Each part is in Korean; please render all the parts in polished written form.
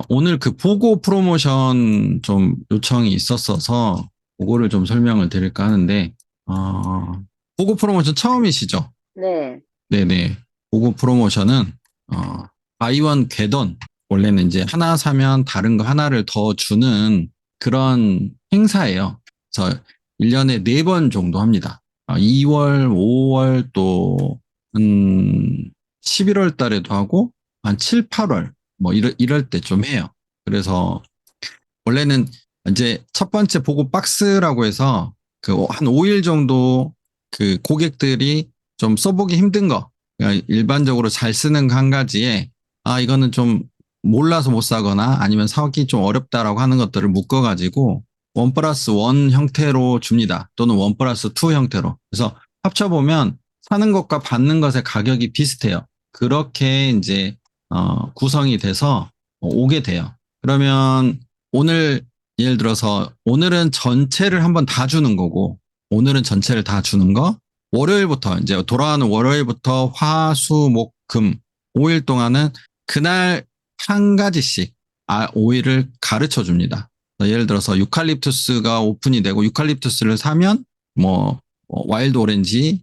오늘 그 보고 프로모션 좀 요청이 있었어서 그거를 좀 설명을 드릴까 하는데, 보고 프로모션 처음이시죠? 네, 네네. 보고 프로모션은, 바이원 겟원. 원래는 이제 하나 사면 다른 거 하나를 더 주는 그런 행사예요. 그래서 1년에 4번 정도 합니다. 2월, 5월 또, 한 11월 달에도 하고, 한 7, 8월, 뭐 이럴 때 좀 해요. 그래서 원래는 이제 첫 번째 보고 박스라고 해서 그 한 5일 정도 그 고객들이 좀 써보기 힘든 거, 그러니까 일반적으로 잘 쓰는 거 한 가지에 이거는 좀 몰라서 못 사거나 아니면 사기 좀 어렵다라고 하는 것들을 묶어가지고 원 플러스 원 형태로 줍니다. 또는 원 플러스 투 형태로. 그래서 합쳐보면 사는 것과 받는 것의 가격이 비슷해요. 그렇게 이제 구성이 돼서 오게 돼요. 그러면 오늘 예를 들어서 오늘은 전체를 한번 다 주는 거고 오늘은 전체를 다 주는 거 월요일부터 이제 돌아가는 월요일부터 화, 수, 목, 금 5일 동안은 그날 한 가지씩 5일을 가르쳐 줍니다. 예를 들어서 유칼립투스가 오픈이 되고 유칼립투스를 사면 와일드 오렌지,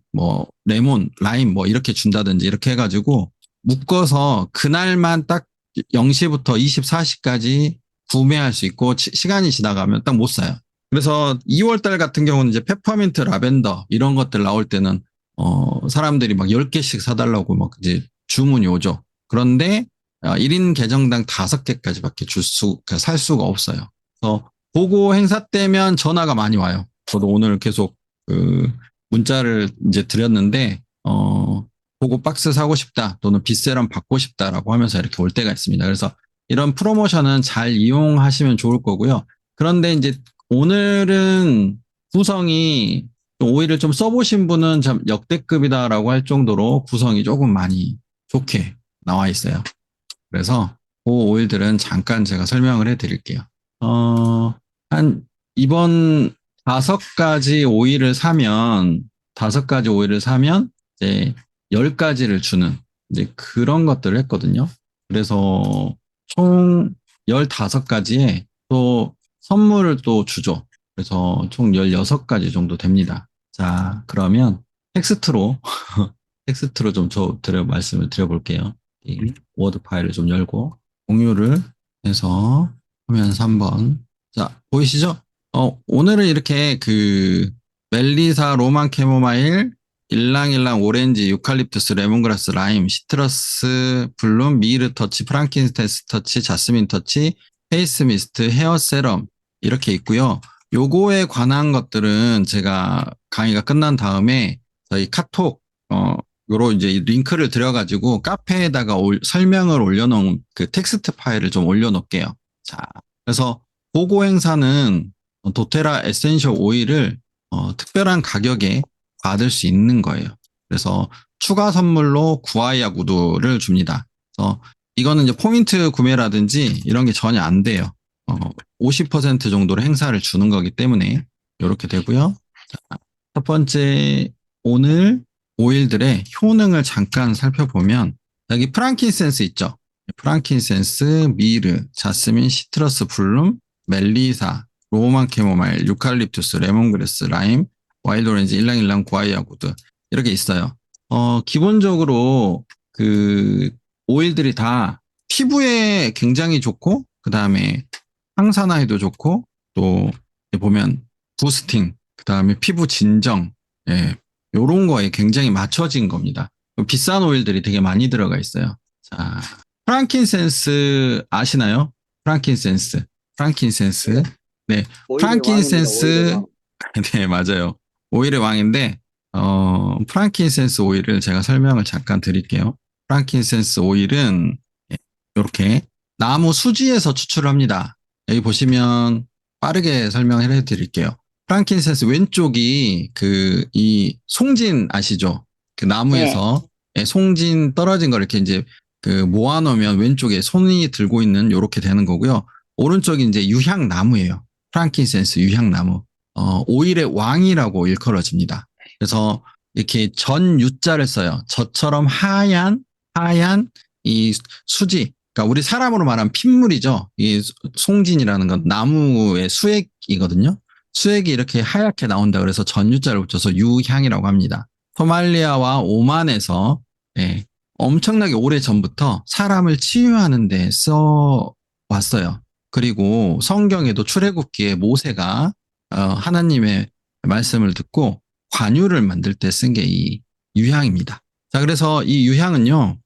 레몬, 라임 이렇게 준다든지 이렇게 해가지고 묶어서 그날만 딱 0시부터 24시까지 구매할 수 있고 시간이 지나가면 딱 못 사요. 그래서 2월 달 같은 경우는 이제 페퍼민트, 라벤더 이런 것들 나올 때는 사람들이 막 10개씩 사달라고 막 이제 주문이 오죠. 그런데 1인 계정당 5개까지밖에 살 수가 없어요. 그래서 보고 행사 때면 전화가 많이 와요. 저도 오늘 계속 그 문자를 이제 드렸는데 보고 박스 사고 싶다 또는 빗세럼 받고 싶다라고 하면서 이렇게 올 때가 있습니다. 그래서 이런 프로모션은 잘 이용하시면 좋을 거고요. 그런데 이제 오늘은 구성이 오히려 좀 써보신 분은 참 역대급이다라고 할 정도로 구성이 조금 많이 좋게 나와 있어요. 그래서 그 오일들은 잠깐 제가 설명을 해드릴게요. 어, 한 이번 5가지 오일을 사면 5가지 오일을 사면 이제 10가지를 주는 이제 그런 것들을 했거든요. 그래서 총 15가지에 또 선물을 또 주죠. 그래서 총 16가지 정도 됩니다. 자, 그러면 텍스트로 텍스트로 좀 말씀을 드려볼게요. 이 워드 파일을 좀 열고 공유를 해서 화면 3번. 자, 보이시죠? 오늘은 이렇게 그 멜리사, 로만 캐모마일, 일랑일랑, 오렌지, 유칼립투스, 레몬그라스, 라임, 시트러스, 블룸, 미르 터치, 프랑킨센스 터치, 자스민 터치, 페이스 미스트, 헤어 세럼 이렇게 있고요. 요거에 관한 것들은 제가 강의가 끝난 다음에 저희 카톡 요로 이제 링크를 들여가지고 카페에다가 설명을 올려놓은 그 텍스트 파일을 좀 올려놓을게요. 자, 그래서 보고 행사는 도테라 에센셜 오일을 특별한 가격에 받을 수 있는 거예요. 그래서 추가 선물로 구아이아 구두를 줍니다. 그래서 이거는 이제 포인트 구매라든지 이런 게 전혀 안 돼요. 50% 정도로 행사를 주는 거기 때문에 이렇게 되고요. 자, 첫 번째 오늘 오일들의 효능을 잠깐 살펴보면 여기 프랑킨센스 있죠. 프랑킨센스, 미르, 자스민, 시트러스, 블룸, 멜리사, 로만 캐모마일, 유칼립투스, 레몬그래스, 라임, 와일드 오렌지, 일랑일랑, 구아이아 구드 이렇게 있어요. 기본적으로 그 오일들이 다 피부에 굉장히 좋고 그 다음에 항산화에도 좋고 또 보면 부스팅 그 다음에 피부 진정 예, 요런 거에 굉장히 맞춰진 겁니다. 비싼 오일들이 되게 많이 들어가 있어요. 자, 프랑킨센스 아시나요? 프랑킨센스. 프랑킨센스. 네, 오일의 왕입니다. 오일의 프랑킨센스. 왕. 네, 맞아요. 오일의 왕인데, 프랑킨센스 오일을 제가 설명을 잠깐 드릴게요. 프랑킨센스 오일은 이렇게 나무 수지에서 추출합니다. 여기 보시면 빠르게 설명을 해드릴게요. 프랑킨센스 왼쪽이 이 송진 아시죠? 그 네, 나무에서 송진 떨어진 걸 이렇게 이제 그 모아놓으면 왼쪽에 손이 들고 있는 요렇게 되는 거고요. 오른쪽이 이제 유향나무예요. 프랑킨센스 유향나무. 오일의 왕이라고 일컬어집니다. 그래서 이렇게 전 유자를 써요. 저처럼 하얀 이 수지, 그러니까 우리 사람으로 말하면 핏물이죠. 이 송진이라는 건 나무의 수액이거든요. 수액이 이렇게 하얗게 나온다 그래서 전유자를 붙여서 유향이라고 합니다. 소말리아와 오만에서 예, 엄청나게 오래 전부터 사람을 치유하는 데 써 왔어요. 그리고 성경에도 출애굽기에 모세가 하나님의 말씀을 듣고 관유를 만들 때 쓴 게 이 유향입니다. 자, 그래서 이 유향은요,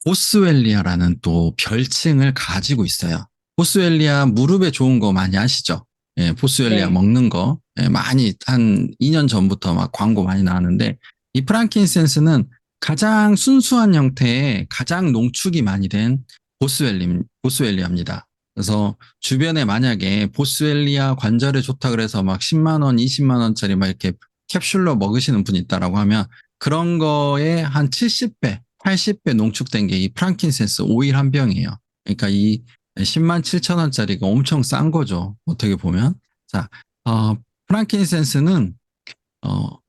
보스웰리아라는 또 별칭을 가지고 있어요. 보스웰리아 무릎에 좋은 거 많이 아시죠? 예, 보스웰리아 네. 먹는 거 많이 한 2년 전부터 막 광고 많이 나왔는데 이 프랑킨센스는 가장 순수한 형태의 가장 농축이 많이 된 보스웰리아입니다. 그래서 주변에 만약에 보스웰리아 관절에 좋다 그래서 막 10만 원, 20만 원짜리 막 이렇게 캡슐로 먹으시는 분이 있다라고 하면 그런 거에 한 70배, 80배 농축된 게 이 프랑킨센스 오일 한 병이에요. 그러니까 이 10만 7천 원짜리가 엄청 싼 거죠. 어떻게 보면. 자, 프랑킨센스는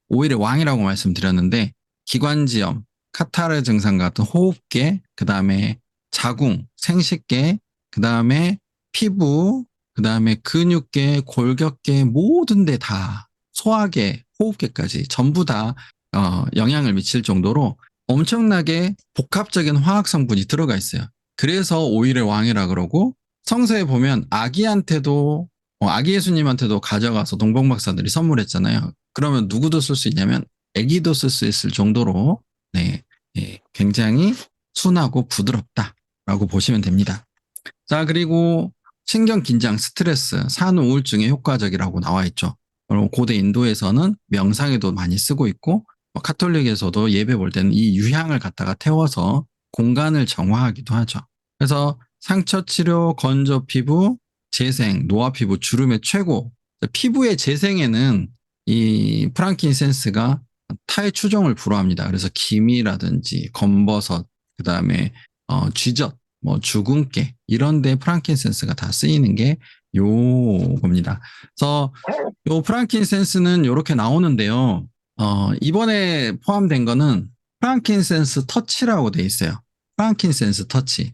오일의 왕이라고 말씀드렸는데 기관지염, 카타르 증상 같은 호흡계, 그 다음에 자궁, 생식계, 그 다음에 피부, 그 다음에 근육계, 골격계 모든 데 다 소화계, 호흡계까지 전부 다 영향을 미칠 정도로 엄청나게 복합적인 화학 성분이 들어가 있어요. 그래서 오일의 왕이라 그러고 성서에 보면 아기한테도 아기 예수님한테도 가져가서 동방 박사들이 선물했잖아요. 그러면 누구도 쓸 수 있냐면 아기도 쓸 수 있을 정도로 네, 굉장히 순하고 부드럽다라고 보시면 됩니다. 자, 그리고 신경 긴장, 스트레스, 산후 우울증에 효과적이라고 나와 있죠. 그리고 고대 인도에서는 명상에도 많이 쓰고 있고 카톨릭에서도 예배 볼 때는 이 유향을 갖다가 태워서 공간을 정화하기도 하죠. 그래서 상처 치료, 건조 피부, 재생, 노화 피부, 주름의 최고. 피부의 재생에는 이 프랑킨센스가 타의 추종을 불허합니다. 그래서 기미라든지 검버섯, 그 다음에 쥐젖, 뭐 주근깨 이런 데 프랑킨센스가 다 쓰이는 게 요겁니다. 그래서 요 프랑킨센스는 이렇게 나오는데요. 이번에 포함된 거는 프랑킨센스 터치라고 돼 있어요. 프랑킨센스 터치.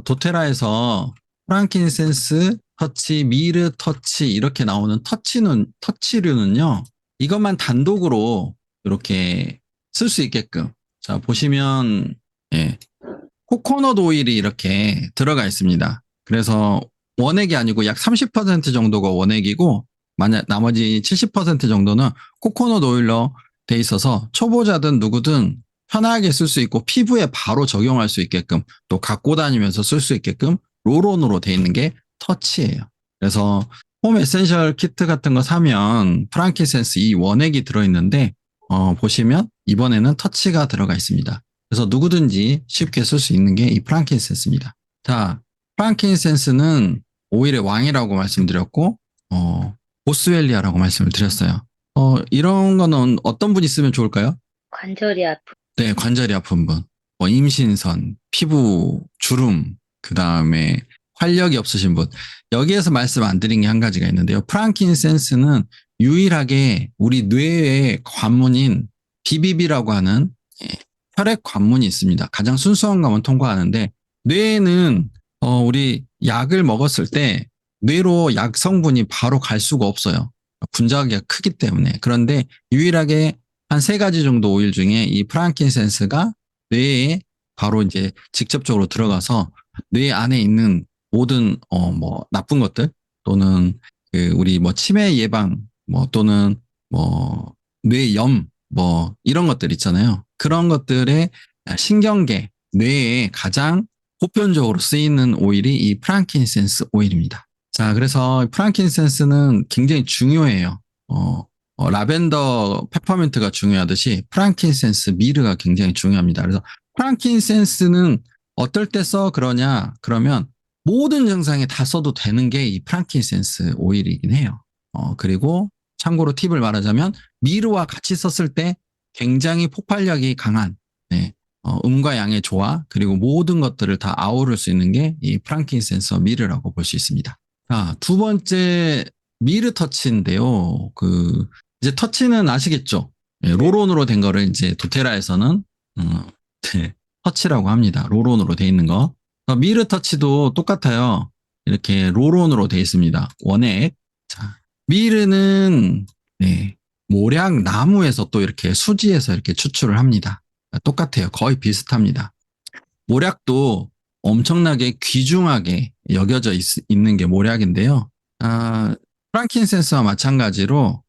도테라에서 프랑킨센스 터치, 미르 터치 이렇게 나오는 터치류는요. 이것만 단독으로 이렇게 쓸 수 있게끔. 자, 보시면 예, 코코넛 오일이 이렇게 들어가 있습니다. 그래서 원액이 아니고 약 30% 정도가 원액이고 만약 나머지 70% 정도는 코코넛 오일로 돼 있어서 초보자든 누구든 편하게 쓸 수 있고 피부에 바로 적용할 수 있게끔 또 갖고 다니면서 쓸 수 있게끔 롤온으로 돼 있는 게 터치예요. 그래서 홈 에센셜 키트 같은 거 사면 프랑키센스 이 원액이 들어있는데 보시면 이번에는 터치가 들어가 있습니다. 그래서 누구든지 쉽게 쓸 수 있는 게 이 프랑킨센스입니다. 자, 프랑킨센스는 오일의 왕이라고 말씀드렸고, 보스웰리아라고 말씀을 드렸어요. 이런 거는 어떤 분이 쓰면 좋을까요? 관절이 아프. 네, 관절이 아픈 분, 임신선, 피부, 주름, 그 다음에 활력이 없으신 분. 여기에서 말씀 안 드린 게 한 가지가 있는데요. 프랑킨센스는 유일하게 우리 뇌의 관문인 BBB라고 하는 혈액 관문이 있습니다. 가장 순수한 관문 통과하는데 뇌에는 우리 약을 먹었을 때 뇌로 약 성분이 바로 갈 수가 없어요. 분자기가 크기 때문에. 그런데 유일하게 한 3가지 정도 오일 중에 이 프랑킨센스가 뇌에 바로 이제 직접적으로 들어가서 뇌 안에 있는 모든 뭐 나쁜 것들 또는 우리 뭐 치매 예방 뭐 또는 뭐 뇌염 뭐 이런 것들 있잖아요. 그런 것들의 신경계 뇌에 가장 보편적으로 쓰이는 오일이 이 프랑킨센스 오일입니다. 자, 그래서 프랑킨센스는 굉장히 중요해요. 라벤더 페퍼민트가 중요하듯이 프랑킨센스 미르가 굉장히 중요합니다. 그래서 프랑킨센스는 어떨 때 써 그러냐? 그러면 모든 증상에 다 써도 되는 게 이 프랑킨센스 오일이긴 해요. 그리고 참고로 팁을 말하자면 미르와 같이 썼을 때 굉장히 폭발력이 강한 네, 음과 양의 조화 그리고 모든 것들을 다 아우를 수 있는 게 이 프랑킨센스 미르라고 볼 수 있습니다. 자, 두 번째 미르 터치인데요. 이제 터치는 아시겠죠? 네, 롤온으로 된 거를 이제 도테라에서는 네, 터치라고 합니다. 롤온으로 돼 있는 거. 미르 터치도 똑같아요. 이렇게 롤온으로 되어 있습니다. 원액. 자, 미르는 네, 모략 나무에서 또 이렇게 수지에서 이렇게 추출을 합니다. 똑같아요. 거의 비슷합니다. 모략도 엄청나게 귀중하게 여겨져 있는 게 모략인데요. 아, 프랑킨센스와 마찬가지로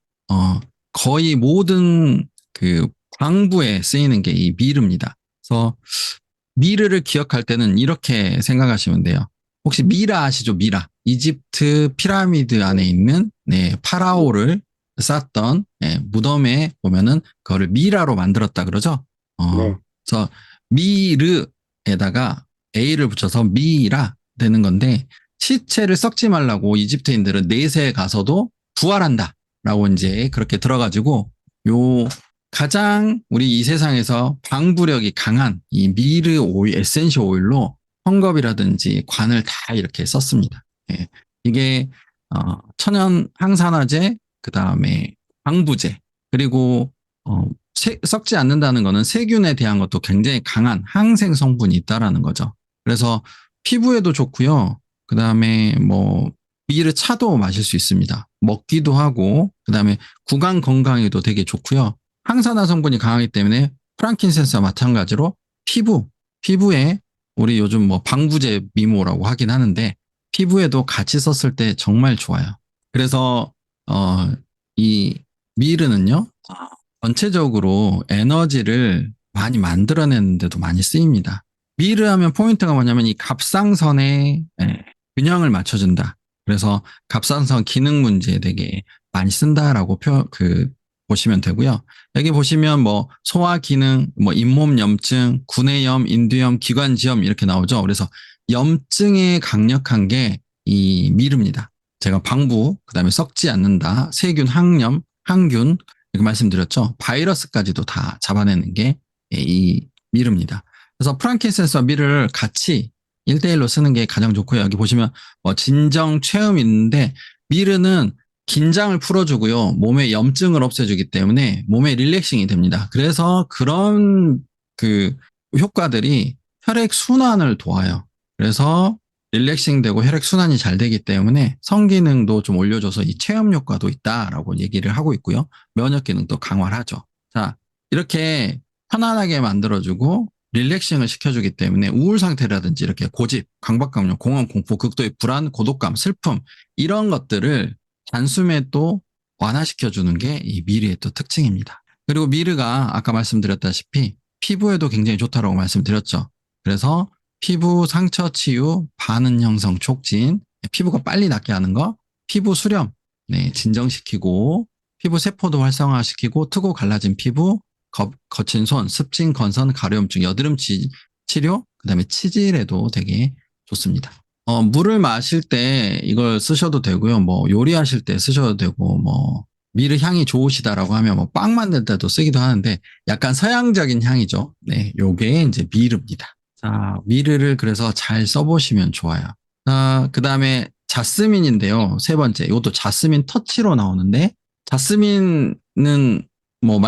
거의 모든 그 광부에 쓰이는 게 이 미르입니다. 그래서 미르를 기억할 때는 이렇게 생각하시면 돼요. 혹시 미라 아시죠? 미라. 이집트 피라미드 안에 있는 네, 파라오를 쌓던 네, 무덤에 보면은 그거를 미라로 만들었다 그러죠. 네. 그래서 미르에다가 A를 붙여서 미라 되는 건데 시체를 썩지 말라고 이집트인들은 내세에 가서도 부활한다 라고 이제 그렇게 들어가지고 요 가장 우리 이 세상에서 방부력이 강한 이 미르 오일, 에센셜 오일로 헝겊이라든지 관을 다 이렇게 썼습니다. 예. 이게 천연 항산화제, 그 다음에 방부제, 그리고 썩지 않는다는 거는 세균에 대한 것도 굉장히 강한 항생 성분이 있다라는 거죠. 그래서 피부에도 좋고요. 그 다음에 뭐 미르 차도 마실 수 있습니다. 먹기도 하고, 그 다음에 구강 건강에도 되게 좋고요. 항산화 성분이 강하기 때문에 프랑킨센스와 마찬가지로 피부에 우리 요즘 뭐 방부제 미모라고 하긴 하는데 피부에도 같이 썼을 때 정말 좋아요. 그래서 이 미르는요 전체적으로 에너지를 많이 만들어내는데도 많이 쓰입니다. 미르 하면 포인트가 뭐냐면 이 갑상선의 균형을 맞춰준다. 그래서 갑상선 기능 문제에 되게 많이 쓴다라고 보시면 되고요. 여기 보시면 뭐 소화 기능, 뭐 잇몸 염증, 구내염, 인두염, 기관지염 이렇게 나오죠. 그래서 염증에 강력한 게 이 미르입니다. 제가 방부, 그다음에 썩지 않는다, 세균, 항염, 항균 이렇게 말씀드렸죠. 바이러스까지도 다 잡아내는 게 이 미르입니다. 그래서 프랑킨센스와 미르를 같이 1대1로 쓰는 게 가장 좋고요. 여기 보시면 뭐 진정, 체음 있는데 미르는 긴장을 풀어주고요. 몸의 염증을 없애주기 때문에 몸의 릴렉싱이 됩니다. 그래서 그런 그 효과들이 혈액 순환을 도와요. 그래서 릴렉싱 되고 혈액 순환이 잘 되기 때문에 성기능도 좀 올려줘서 이 체험 효과도 있다라고 얘기를 하고 있고요. 면역 기능도 강화를 하죠. 자, 이렇게 편안하게 만들어주고 릴렉싱을 시켜주기 때문에 우울 상태라든지 이렇게 고집, 강박감정, 공허, 공포, 극도의 불안, 고독감, 슬픔 이런 것들을 단숨에 또 완화시켜주는 게 이 미르의 또 특징입니다. 그리고 미르가 아까 말씀드렸다시피 피부에도 굉장히 좋다라고 말씀드렸죠. 그래서 피부 상처 치유, 반응 형성 촉진, 피부가 빨리 낫게 하는 거, 피부 수렴, 네, 진정시키고 피부 세포도 활성화시키고 트고 갈라진 피부, 거친 손, 습진, 건선, 가려움증, 여드름 치료, 그다음에 치질에도 되게 좋습니다. 물을 마실 때 이걸 쓰셔도 되고요. 뭐 요리하실 때 쓰셔도 되고 뭐 미르 향이 좋으시다라고 하면 뭐 빵 만들 때도 쓰기도 하는데 약간 서양적인 향이죠. 네, 요게 이제 미르입니다. 자, 미르를 그래서 잘 써보시면 좋아요. 그다음에 자스민인데요. 세 번째, 이것도 자스민 터치로 나오는데 자스민은 뭐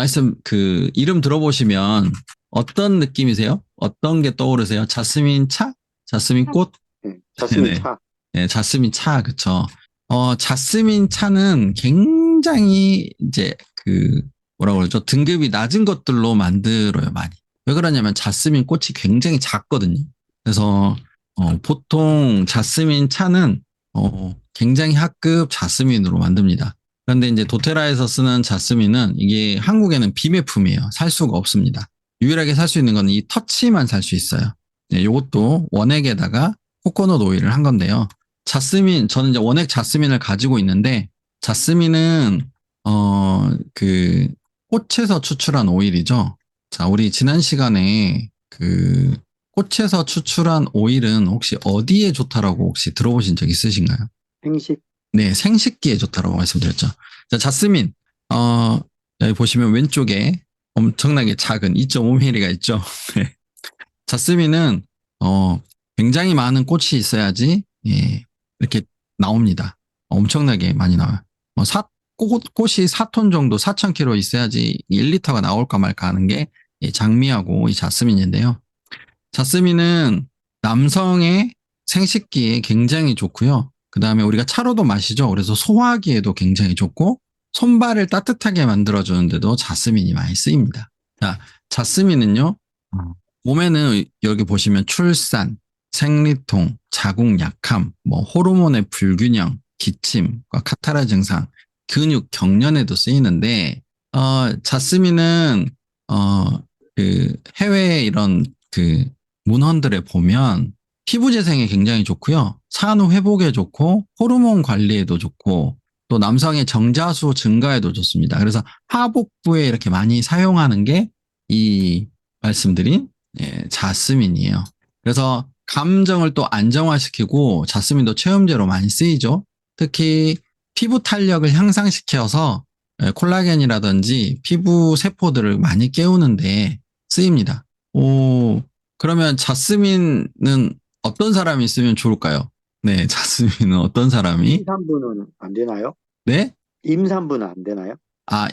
이름 들어보시면 어떤 느낌이세요? 어떤 게 떠오르세요? 자스민 차? 자스민 꽃? 자스민 네네. 차. 네, 자스민 차, 그쵸. 자스민 차는 굉장히 이제 뭐라고 그러죠? 등급이 낮은 것들로 만들어요, 많이. 왜 그러냐면 자스민 꽃이 굉장히 작거든요. 그래서, 보통 자스민 차는, 굉장히 하급 자스민으로 만듭니다. 그런데 이제 도테라에서 쓰는 자스민은 이게 한국에는 비매품이에요. 살 수가 없습니다. 유일하게 살 수 있는 건 이 터치만 살 수 있어요. 네, 요것도 원액에다가 코코넛 오일을 한 건데요. 저는 이제 원액 자스민을 가지고 있는데, 자스민은, 꽃에서 추출한 오일이죠. 자, 우리 지난 시간에 꽃에서 추출한 오일은 혹시 어디에 좋다라고 혹시 들어보신 적 있으신가요? 생식. 네, 생식기에 좋다라고 말씀드렸죠. 자, 자스민, 어, 여기 보시면 왼쪽에 엄청나게 작은 2.5mm가 있죠. 네. 자스민은, 굉장히 많은 꽃이 있어야지, 예, 이렇게 나옵니다. 엄청나게 많이 나와요. 꽃이 4톤 정도, 4,000kg 있어야지 1리터가 나올까 말까 하는 게 장미하고 이 자스민인데요. 자스민은 남성의 생식기에 굉장히 좋고요. 그 다음에 우리가 차로도 마시죠. 그래서 소화기에도 굉장히 좋고 손발을 따뜻하게 만들어주는데도 자스민이 많이 쓰입니다. 자, 자스민은요. 몸에는 여기 보시면 출산, 생리통, 자궁 약함, 뭐 호르몬의 불균형, 기침과 카타라 증상, 근육 경련에도 쓰이는데 자스민은 그 해외 이런 그 문헌들에 보면 피부 재생에 굉장히 좋고요. 산후 회복에 좋고 호르몬 관리에도 좋고 또 남성의 정자수 증가에도 좋습니다. 그래서 하복부에 이렇게 많이 사용하는 게 이 말씀드린 자스민이에요. 그래서 감정을 또 안정화시키고 자스민도 체험제로 많이 쓰이죠. 특히 피부 탄력을 향상시켜서 콜라겐이라든지 피부 세포들을 많이 깨우는데 쓰입니다. 오, 그러면 자스민은 어떤 사람이 쓰면 좋을까요? 네, 자스민은 어떤 사람이? 임산부는 안 되나요? 네? 임산부는 안 되나요?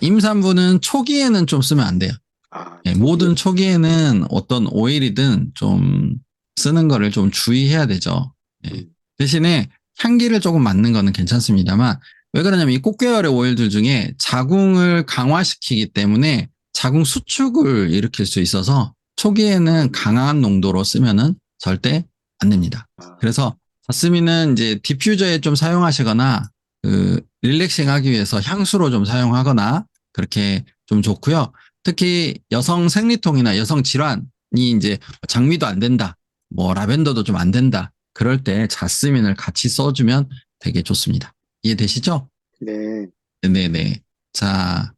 임산부는 초기에는 좀 쓰면 안 돼요. 아, 네, 초기에. 모든 초기에는 어떤 오일이든 좀 쓰는 거를 좀 주의해야 되죠. 네. 음, 대신에 향기를 조금 맡는 거는 괜찮습니다만 왜 그러냐면 이 꽃계열의 오일들 중에 자궁을 강화시키기 때문에 자궁 수축을 일으킬 수 있어서 초기에는 강한 농도로 쓰면은 절대 안 됩니다. 아, 그래서 자스민은 이제 디퓨저에 좀 사용하시거나 그 릴렉싱 하기 위해서 향수로 좀 사용하거나 그렇게 좀 좋고요. 특히 여성 생리통이나 여성 질환이 이제 장미도 안 된다. 뭐 라벤더도 좀 안 된다. 그럴 때 자스민을 같이 써주면 되게 좋습니다. 이해되시죠? 네. 네네. 자,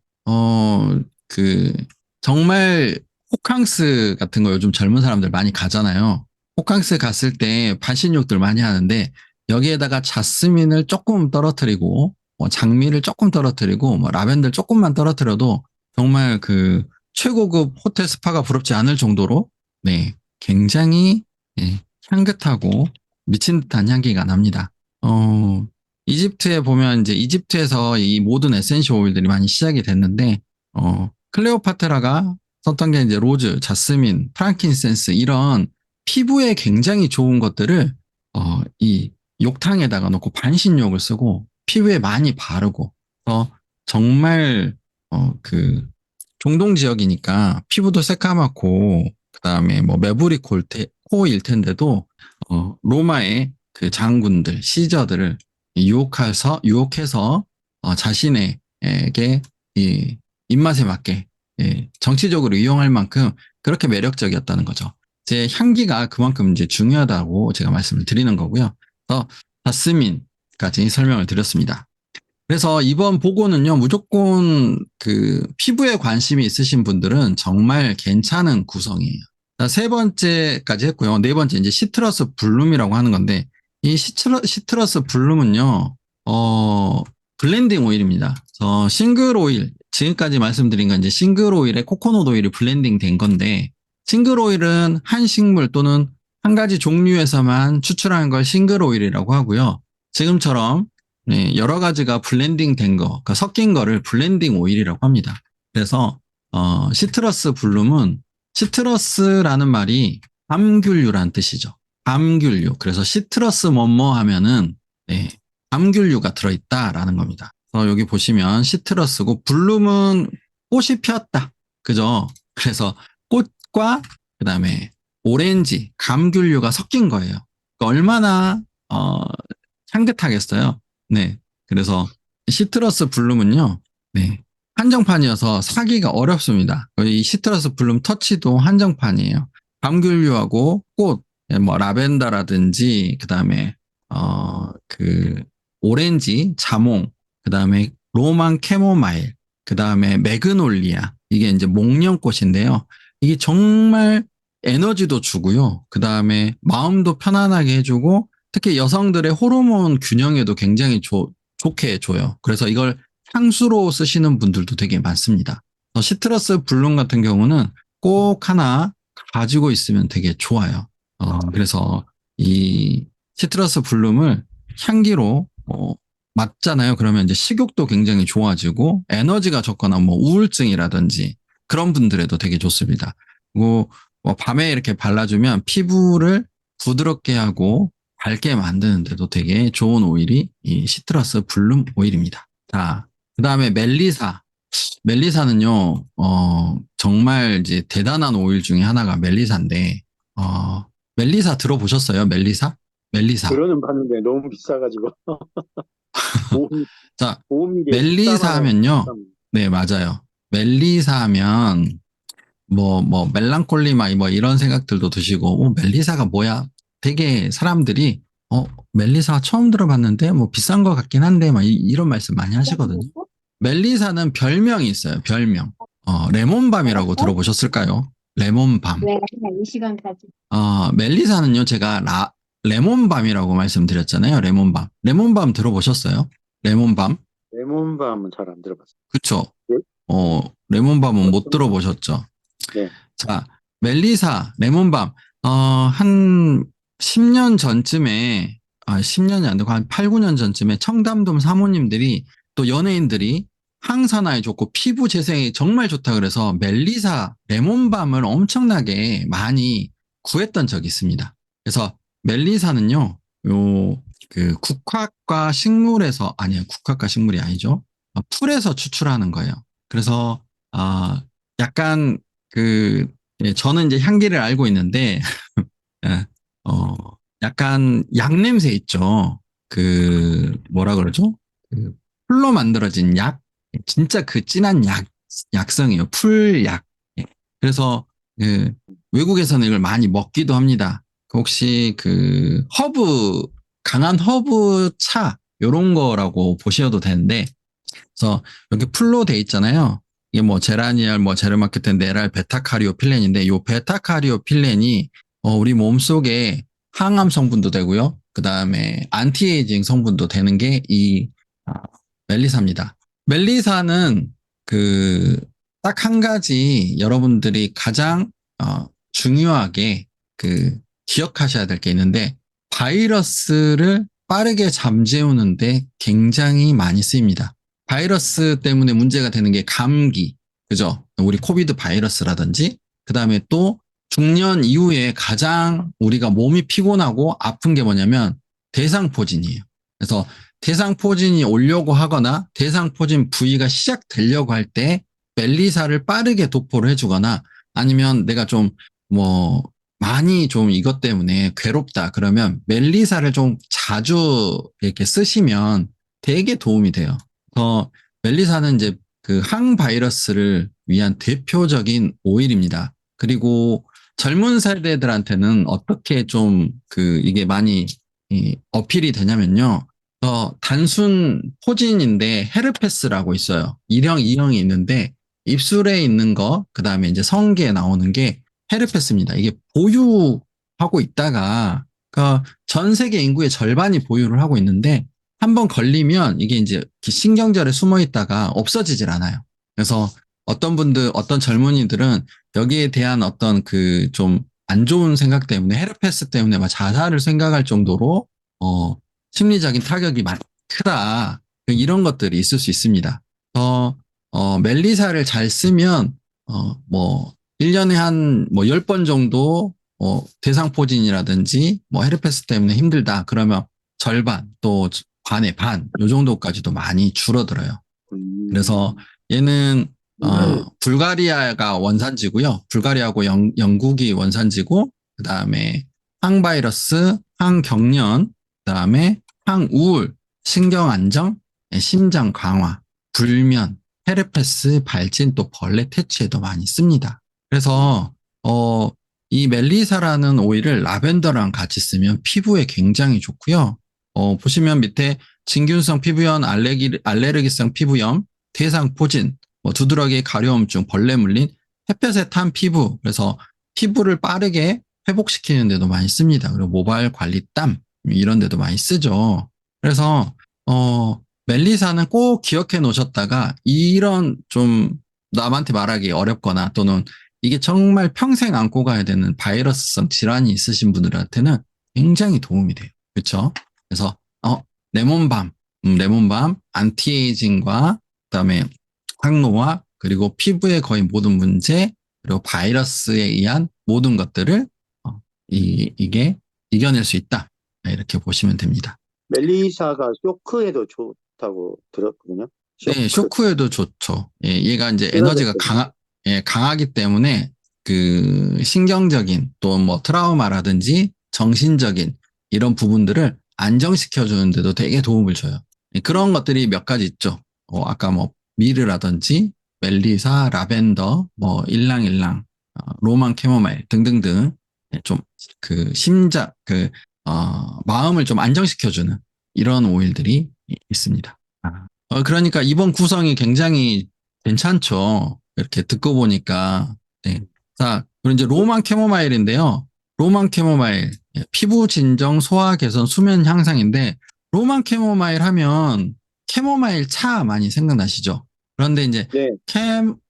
그, 정말 호캉스 같은 거 요즘 젊은 사람들 많이 가잖아요. 호캉스 갔을 때 반신욕들 많이 하는데 여기에다가 자스민을 조금 떨어뜨리고 뭐 장미를 조금 떨어뜨리고 뭐 라벤더 조금만 떨어뜨려도 정말 그 최고급 호텔 스파가 부럽지 않을 정도로 네, 굉장히 예, 향긋하고 미친 듯한 향기가 납니다. 어, 이집트에 보면 이제 이집트에서 이 모든 에센셜 오일들이 많이 시작이 됐는데, 클레오파트라가 썼던 게 이제 로즈, 자스민, 프랑킨센스 이런 피부에 굉장히 좋은 것들을, 이 욕탕에다가 놓고 반신욕을 쓰고 피부에 많이 바르고, 정말, 그, 중동 지역이니까 피부도 새까맣고, 그 다음에 뭐 매부리 코일 텐데도, 로마의 그 장군들, 시저들을 유혹해서 자신에게 이 입맛에 맞게 정치적으로 이용할 만큼 그렇게 매력적이었다는 거죠. 제 향기가 그만큼 이제 중요하다고 제가 말씀을 드리는 거고요. 그래서 자스민까지 설명을 드렸습니다. 그래서 이번 보고는요, 무조건 그 피부에 관심이 있으신 분들은 정말 괜찮은 구성이에요. 세 번째까지 했고요. 네 번째 이제 시트러스 블룸이라고 하는 건데 이 시트러스 블룸은요, 블렌딩 오일입니다. 싱글 오일 지금까지 말씀드린 건 이제 싱글 오일에 코코넛 오일이 블렌딩 된 건데 싱글 오일은 한 식물 또는 한 가지 종류에서만 추출하는 걸 싱글 오일이라고 하고요. 지금처럼 네, 여러 가지가 블렌딩 된 거, 그러니까 섞인 거를 블렌딩 오일이라고 합니다. 그래서 시트러스 블룸은 시트러스라는 말이 감귤류란 뜻이죠. 감귤류. 그래서 시트러스 뭐뭐 하면은 네, 감귤류가 들어있다라는 겁니다. 여기 보시면 시트러스고 블룸은 꽃이 피었다. 그죠? 그래서 꽃과 그다음에 오렌지, 감귤류가 섞인 거예요. 그러니까 얼마나 향긋하겠어요. 네. 그래서 시트러스 블룸은요. 네. 한정판이어서 사기가 어렵습니다. 이 시트러스 블룸 터치도 한정판이에요. 감귤류하고 꽃, 뭐 라벤더라든지 그다음에 그 오렌지, 자몽, 그다음에 로만 캐모마일, 그다음에 매그놀리아. 이게 이제 목련꽃인데요. 이게 정말 에너지도 주고요. 그다음에 마음도 편안하게 해주고 특히 여성들의 호르몬 균형에도 굉장히 좋게 해줘요. 그래서 이걸 향수로 쓰시는 분들도 되게 많습니다. 시트러스 블룸 같은 경우는 꼭 하나 가지고 있으면 되게 좋아요. 그래서 이 시트러스 블룸을 향기로 맞잖아요. 그러면 이제 식욕도 굉장히 좋아지고 에너지가 적거나 뭐 우울증이라든지 그런 분들에도 되게 좋습니다. 그리고 뭐 밤에 이렇게 발라주면 피부를 부드럽게 하고 밝게 만드는데도 되게 좋은 오일이 이 시트러스 블룸 오일입니다. 자, 그 다음에 멜리사. 멜리사는요, 정말 이제 대단한 오일 중에 하나가 멜리사인데, 어, 멜리사 들어보셨어요? 멜리사? 멜리사. 들어는 봤는데 너무 비싸가지고. 보험, 자, 보험료에 멜리사 14만 원. 하면요. 네, 맞아요. 멜리사 하면, 멜랑콜리 뭐 이런 생각들도 드시고, 멜리사가 뭐야? 되게 사람들이, 멜리사 처음 들어봤는데, 뭐 비싼 것 같긴 한데, 막 이런 말씀 많이 하시거든요. 멜리사는 별명이 있어요, 별명. 레몬밤이라고 들어보셨을까요? 레몬밤. 왜 이 시간까지? 멜리사는요, 제가 레몬밤이라고 말씀드렸잖아요, 레몬밤. 레몬밤 들어보셨어요? 레몬밤? 레몬밤은 잘 안 들어봤어요. 그쵸? 네? 레몬밤은 못 어떤- 들어보셨죠? 네. 자, 멜리사, 레몬밤, 한 10년 전쯤에, 10년이 안 되고 한 8, 9년 전쯤에 청담동 사모님들이 또 연예인들이 항산화에 좋고 피부 재생에 정말 좋다 그래서 멜리사, 레몬밤을 엄청나게 많이 구했던 적이 있습니다. 그래서 멜리사는요, 국화과 식물에서, 아니요, 국화과 식물이 아니죠. 풀에서 추출하는 거예요. 그래서, 약간 저는 이제 향기를 알고 있는데, 예, 어, 약간 약 냄새 있죠. 뭐라 그러죠? 풀로 만들어진 약? 진짜 그 진한 약성이에요. 풀약. 예. 그래서, 그, 외국에서는 이걸 많이 먹기도 합니다. 혹시 강한 허브 차, 요런 거라고 보셔도 되는데, 그래서 이렇게 풀로 돼 있잖아요. 이게 뭐 제라니알, 뭐 제르마케틴, 네랄, 베타카리오필렌인데 요 베타카리오필렌이 우리 몸속에 항암 성분도 되고요. 그 다음에 안티에이징 성분도 되는 게 이 멜리사입니다. 멜리사는 딱 한 가지 여러분들이 가장 중요하게 기억하셔야 될 게 있는데 바이러스를 빠르게 잠재우는데 굉장히 많이 쓰입니다. 바이러스 때문에 문제가 되는 게 감기, 그죠? 우리 코비드 바이러스라든지, 그 다음에 또 중년 이후에 가장 우리가 몸이 피곤하고 아픈 게 뭐냐면 대상포진이에요. 그래서 대상포진이 오려고 하거나 대상포진 부위가 시작되려고 할 때 멜리사를 빠르게 도포를 해주거나 아니면 내가 많이 좀 이것 때문에 괴롭다 그러면 멜리사를 좀 자주 이렇게 쓰시면 되게 도움이 돼요. 멜리사는 이제 항바이러스를 위한 대표적인 오일입니다. 그리고 젊은 세대들한테는 어떻게 좀 이게 많이 어필이 되냐면요. 단순 포진인데 헤르페스라고 있어요. 1형, 2형이 있는데 입술에 있는 거, 그 다음에 이제 성기에 나오는 게 헤르페스입니다. 이게 보유하고 있다가 전 세계 인구의 절반이 보유를 하고 있는데 한번 걸리면 이게 이제 신경절에 숨어 있다가 없어지질 않아요. 그래서 어떤 젊은이들은 여기에 대한 어떤 좀 안 좋은 생각 때문에 헤르페스 때문에 막 자살을 생각할 정도로 심리적인 타격이 크다. 이런 것들이 있을 수 있습니다. 멜리사를 잘 쓰면 1년에 한 10번 정도 대상포진이라든지 헤르페스 때문에 힘들다. 그러면 절반 또 반의 반, 요 정도까지도 많이 줄어들어요. 그래서 얘는 불가리아가 원산지고요. 불가리아하고 영국이 원산지고, 그 다음에 항바이러스, 항경련, 그 다음에 항우울, 신경안정, 심장 강화, 불면, 헤르페스, 발진, 또 벌레 퇴치에도 많이 씁니다. 그래서 이 멜리사라는 오일을 라벤더랑 같이 쓰면 피부에 굉장히 좋고요. 보시면 밑에 진균성 피부염, 알레르기성 피부염, 대상포진, 두드러기, 가려움증, 벌레 물린, 햇볕에 탄 피부, 그래서 피부를 빠르게 회복시키는 데도 많이 씁니다. 그리고 모발 관리 땀, 이런 데도 많이 쓰죠. 그래서, 멜리사는 꼭 기억해 놓으셨다가, 이런 좀 남한테 말하기 어렵거나 또는 이게 정말 평생 안고 가야 되는 바이러스성 질환이 있으신 분들한테는 굉장히 도움이 돼요. 그렇죠? 그래서 레몬밤, 안티에이징과 그다음에 항노화 그리고 피부의 거의 모든 문제 그리고 바이러스에 의한 모든 것들을 이게 이겨낼 수 있다. 네, 이렇게 보시면 됩니다. 멜리사가 쇼크에도 좋다고 들었거든요. 네, 쇼크. 쇼크에도 좋죠. 예, 얘가 이제 에너지가 쓰러졌거든요. 예, 강하기 때문에 그 신경적인 또 뭐 트라우마라든지 정신적인 이런 부분들을 안정시켜주는데도 되게 도움을 줘요. 예, 그런 것들이 몇 가지 있죠. 아까 뭐 미르라든지 멜리사, 라벤더, 뭐 일랑일랑, 로만 캐모마일 등등등 좀 그 마음을 좀 안정시켜주는 이런 오일들이 있습니다. 그러니까 이번 구성이 굉장히 괜찮죠. 이렇게 듣고 보니까. 네. 자, 그리고 이제 로만 캐모마일인데요. 로만 캐모마일, 예, 피부 진정, 소화 개선, 수면 향상인데, 로만 캐모마일 하면 캐모마일 차 많이 생각나시죠? 그런데 이제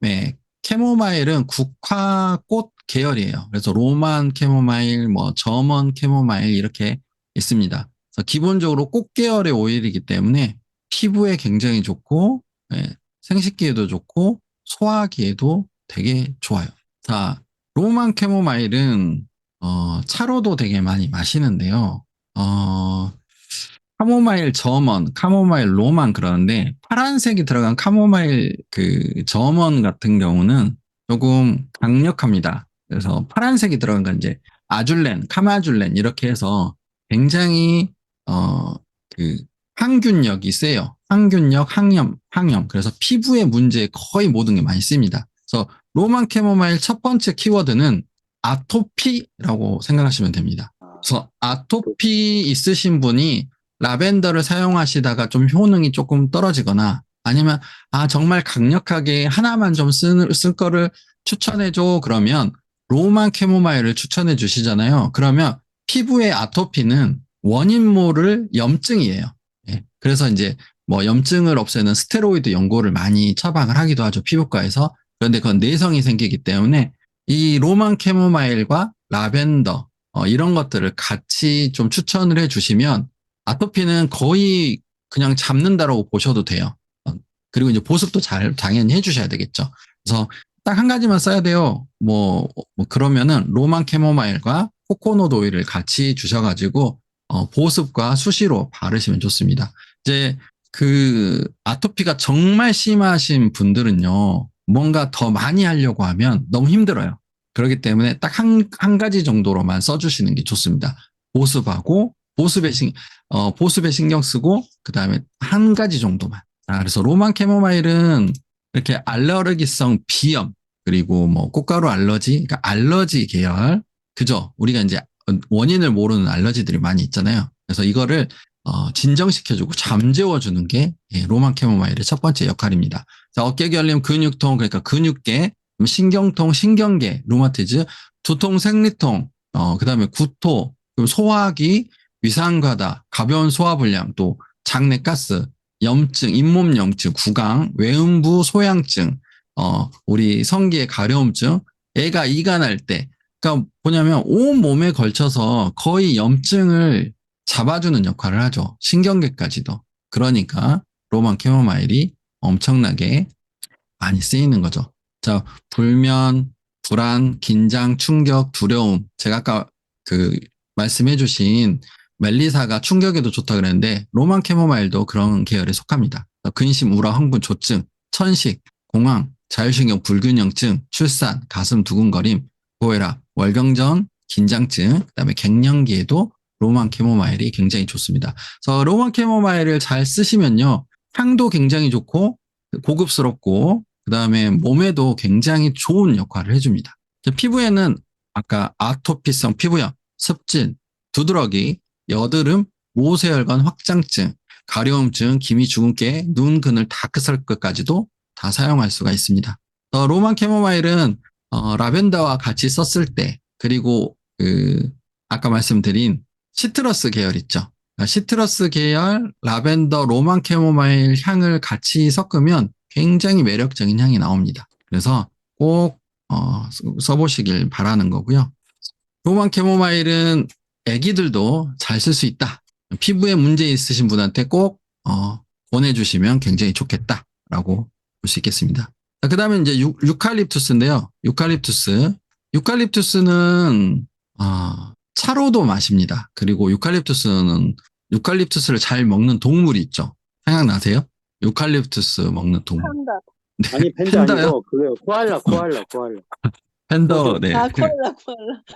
네, 캐모마일은 국화꽃 계열이에요. 그래서 로만 캐모마일, 뭐 점원 캐모마일 이렇게 있습니다. 그래서 기본적으로 꽃 계열의 오일이기 때문에 피부에 굉장히 좋고, 예, 생식기에도 좋고, 소화기에도 되게 좋아요. 자, 로만 캐모마일은, 차로도 되게 많이 마시는데요. 카모마일 점원, 카모마일 로만 그러는데, 파란색이 들어간 카모마일 그 점원 같은 경우는 조금 강력합니다. 그래서 파란색이 들어간 건 이제 아줄렌, 카마줄렌 이렇게 해서 굉장히, 어, 그 항균력이 세요. 항균력, 항염. 그래서 피부의 문제에 거의 모든 게 많이 씁니다. 그래서 로만 캐모마일 첫 번째 키워드는 아토피라고 생각하시면 됩니다. 아, 그래서 그, 아토피 있으신 분이 라벤더를 사용하시다가 좀 효능이 조금 떨어지거나 아니면 정말 강력하게 하나만 좀 쓸 거를 추천해줘 그러면 로만 캐모마일을 추천해 주시잖아요. 그러면 피부의 아토피는 원인 모를 염증이에요. 예. 그래서 이제 뭐 염증을 없애는 스테로이드 연고를 많이 처방을 하기도 하죠. 피부과에서. 그런데 그건 내성이 생기기 때문에 이 로만 캐모마일과 라벤더 이런 것들을 같이 좀 추천을 해 주시면 아토피는 거의 그냥 잡는다라고 보셔도 돼요. 그리고 이제 보습도 당연히 해주셔야 되겠죠. 그래서 딱 한 가지만 써야 돼요. 그러면은 로만 캐모마일과 코코넛 오일을 같이 주셔가지고 보습과 수시로 바르시면 좋습니다. 이제 그 아토피가 정말 심하신 분들은요, 뭔가 더 많이 하려고 하면 너무 힘들어요. 그렇기 때문에 딱 한 가지 정도로만 써주시는 게 좋습니다. 보습하고 보습에 신경 쓰고 그 다음에 한 가지 정도만. 그래서 로만 캐모마일은 이렇게 알레르기성 비염 그리고 뭐 꽃가루 알러지, 그러니까 알러지 계열, 그죠? 우리가 이제 원인을 모르는 알러지들이 많이 있잖아요. 그래서 이거를 진정시켜주고 잠재워주는 게 로만 캐모마일의 첫 번째 역할입니다. 자, 어깨 결림, 근육통, 그러니까 근육계, 신경통, 신경계, 루마티즈, 두통, 생리통, 그다음에 구토, 소화기, 위산과다, 가벼운 소화불량, 또 장내 가스, 염증, 잇몸 염증, 구강, 외음부 소양증, 우리 성기의 가려움증, 애가 이가 날 때, 그러니까 뭐냐면 온 몸에 걸쳐서 거의 염증을 잡아주는 역할을 하죠. 신경계까지도. 그러니까 로만 캐모마일이 엄청나게 많이 쓰이는 거죠. 자, 불면, 불안, 긴장, 충격, 두려움. 제가 아까 그 말씀해주신 멜리사가 충격에도 좋다 그랬는데 로만 캐모마일도 그런 계열에 속합니다. 근심, 우라, 흥분, 조증, 천식, 공황, 자율신경 불균형증, 출산, 가슴 두근거림, 고혈압, 월경전, 긴장증, 그다음에 갱년기에도 로만 캐모마일이 굉장히 좋습니다. 그래서 로만 캐모마일을 잘 쓰시면요, 향도 굉장히 좋고 고급스럽고 그다음에 몸에도 굉장히 좋은 역할을 해줍니다. 피부에는 아까 아토피성 피부염, 습진, 두드러기, 여드름, 모세혈관 확장증, 가려움증, 기미 주근깨, 눈 그늘 다크서클까지도 다 사용할 수가 있습니다. 로만 캐모마일은 라벤더와 같이 썼을 때 그리고 아까 말씀드린 시트러스 계열 있죠. 시트러스 계열, 라벤더, 로만 캐모마일 향을 같이 섞으면 굉장히 매력적인 향이 나옵니다. 그래서 꼭 써보시길 바라는 거고요. 로만 캐모마일은 애기들도 잘 쓸 수 있다. 피부에 문제 있으신 분한테 꼭 보내주시면 굉장히 좋겠다라고 볼 수 있겠습니다. 그 다음에 이제 유칼립투스인데요. 유칼립투스는 차로도 마십니다. 그리고 유칼립투스를 잘 먹는 동물이 있죠. 생각나세요? 유칼립투스 먹는 동물. 판다. 네, 아니, 팬더 팬더요? 아니고, 그거요. 코알라. 팬더, 호주. 네. 아, 코알라.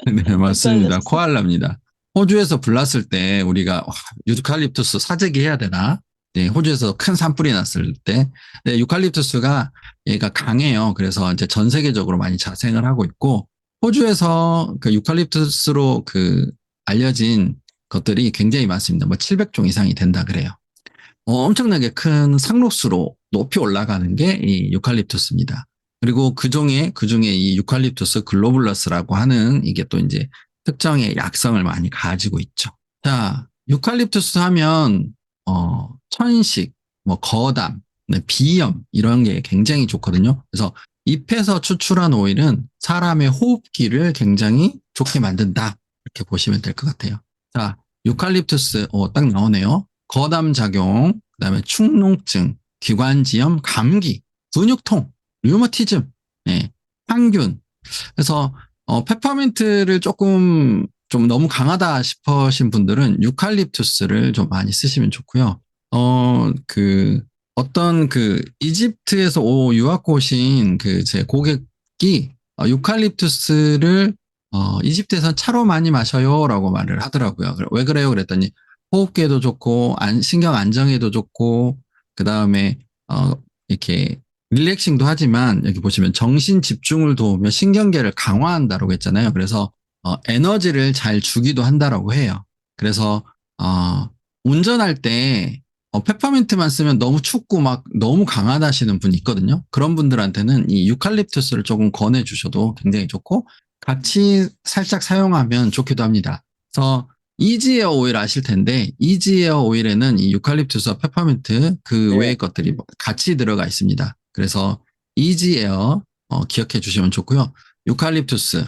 네, 맞습니다. 헷갈렸어. 코알라입니다. 호주에서 불났을 때 우리가 유칼립투스 사재기 해야 되나? 네, 호주에서 큰 산불이 났을 때, 네, 유칼립투스가 얘가 강해요. 그래서 이제 전 세계적으로 많이 자생을 하고 있고, 호주에서 그 유칼립투스로 알려진 것들이 굉장히 많습니다. 뭐 700종 이상이 된다 그래요. 엄청나게 큰 상록수로 높이 올라가는 게 이 유칼립투스입니다. 그리고 그중에 이 유칼립투스 글로불러스라고 하는 이게 또 이제 특정의 약성을 많이 가지고 있죠. 자, 유칼립투스 하면 천식, 뭐 거담, 네, 비염 이런 게 굉장히 좋거든요. 그래서 잎에서 추출한 오일은 사람의 호흡기를 굉장히 좋게 만든다. 이렇게 보시면 될 것 같아요. 자, 유칼립투스 딱 나오네요. 거담 작용, 그다음에 축농증, 기관지염, 감기, 근육통, 류머티즘, 예, 항균. 그래서 페퍼민트를 조금 좀 너무 강하다 싶으신 분들은 유칼립투스를 좀 많이 쓰시면 좋고요. 어떤 이집트에서 유학 오신 제 고객이 유칼립투스를 이집트에서 차로 많이 마셔요라고 말을 하더라고요. 왜 그래요? 그랬더니 호흡기에도 좋고 신경 안정에도 좋고 그다음에 이렇게 릴렉싱도 하지만 여기 보시면 정신 집중을 도우며 신경계를 강화한다라고 했잖아요. 그래서 에너지를 잘 주기도 한다라고 해요. 그래서 운전할 때 페퍼민트만 쓰면 너무 춥고 막 너무 강하다 하시는 분이 있거든요. 그런 분들한테는 이 유칼립투스를 조금 권해 주셔도 굉장히 좋고 같이 살짝 사용하면 좋기도 합니다. 그래서 이지에어 오일 아실 텐데 이지에어 오일에는 이 유칼립투스와 페퍼민트 그 외의 것들이 같이 들어가 있습니다. 그래서 이지에어 기억해 주시면 좋고요. 유칼립투스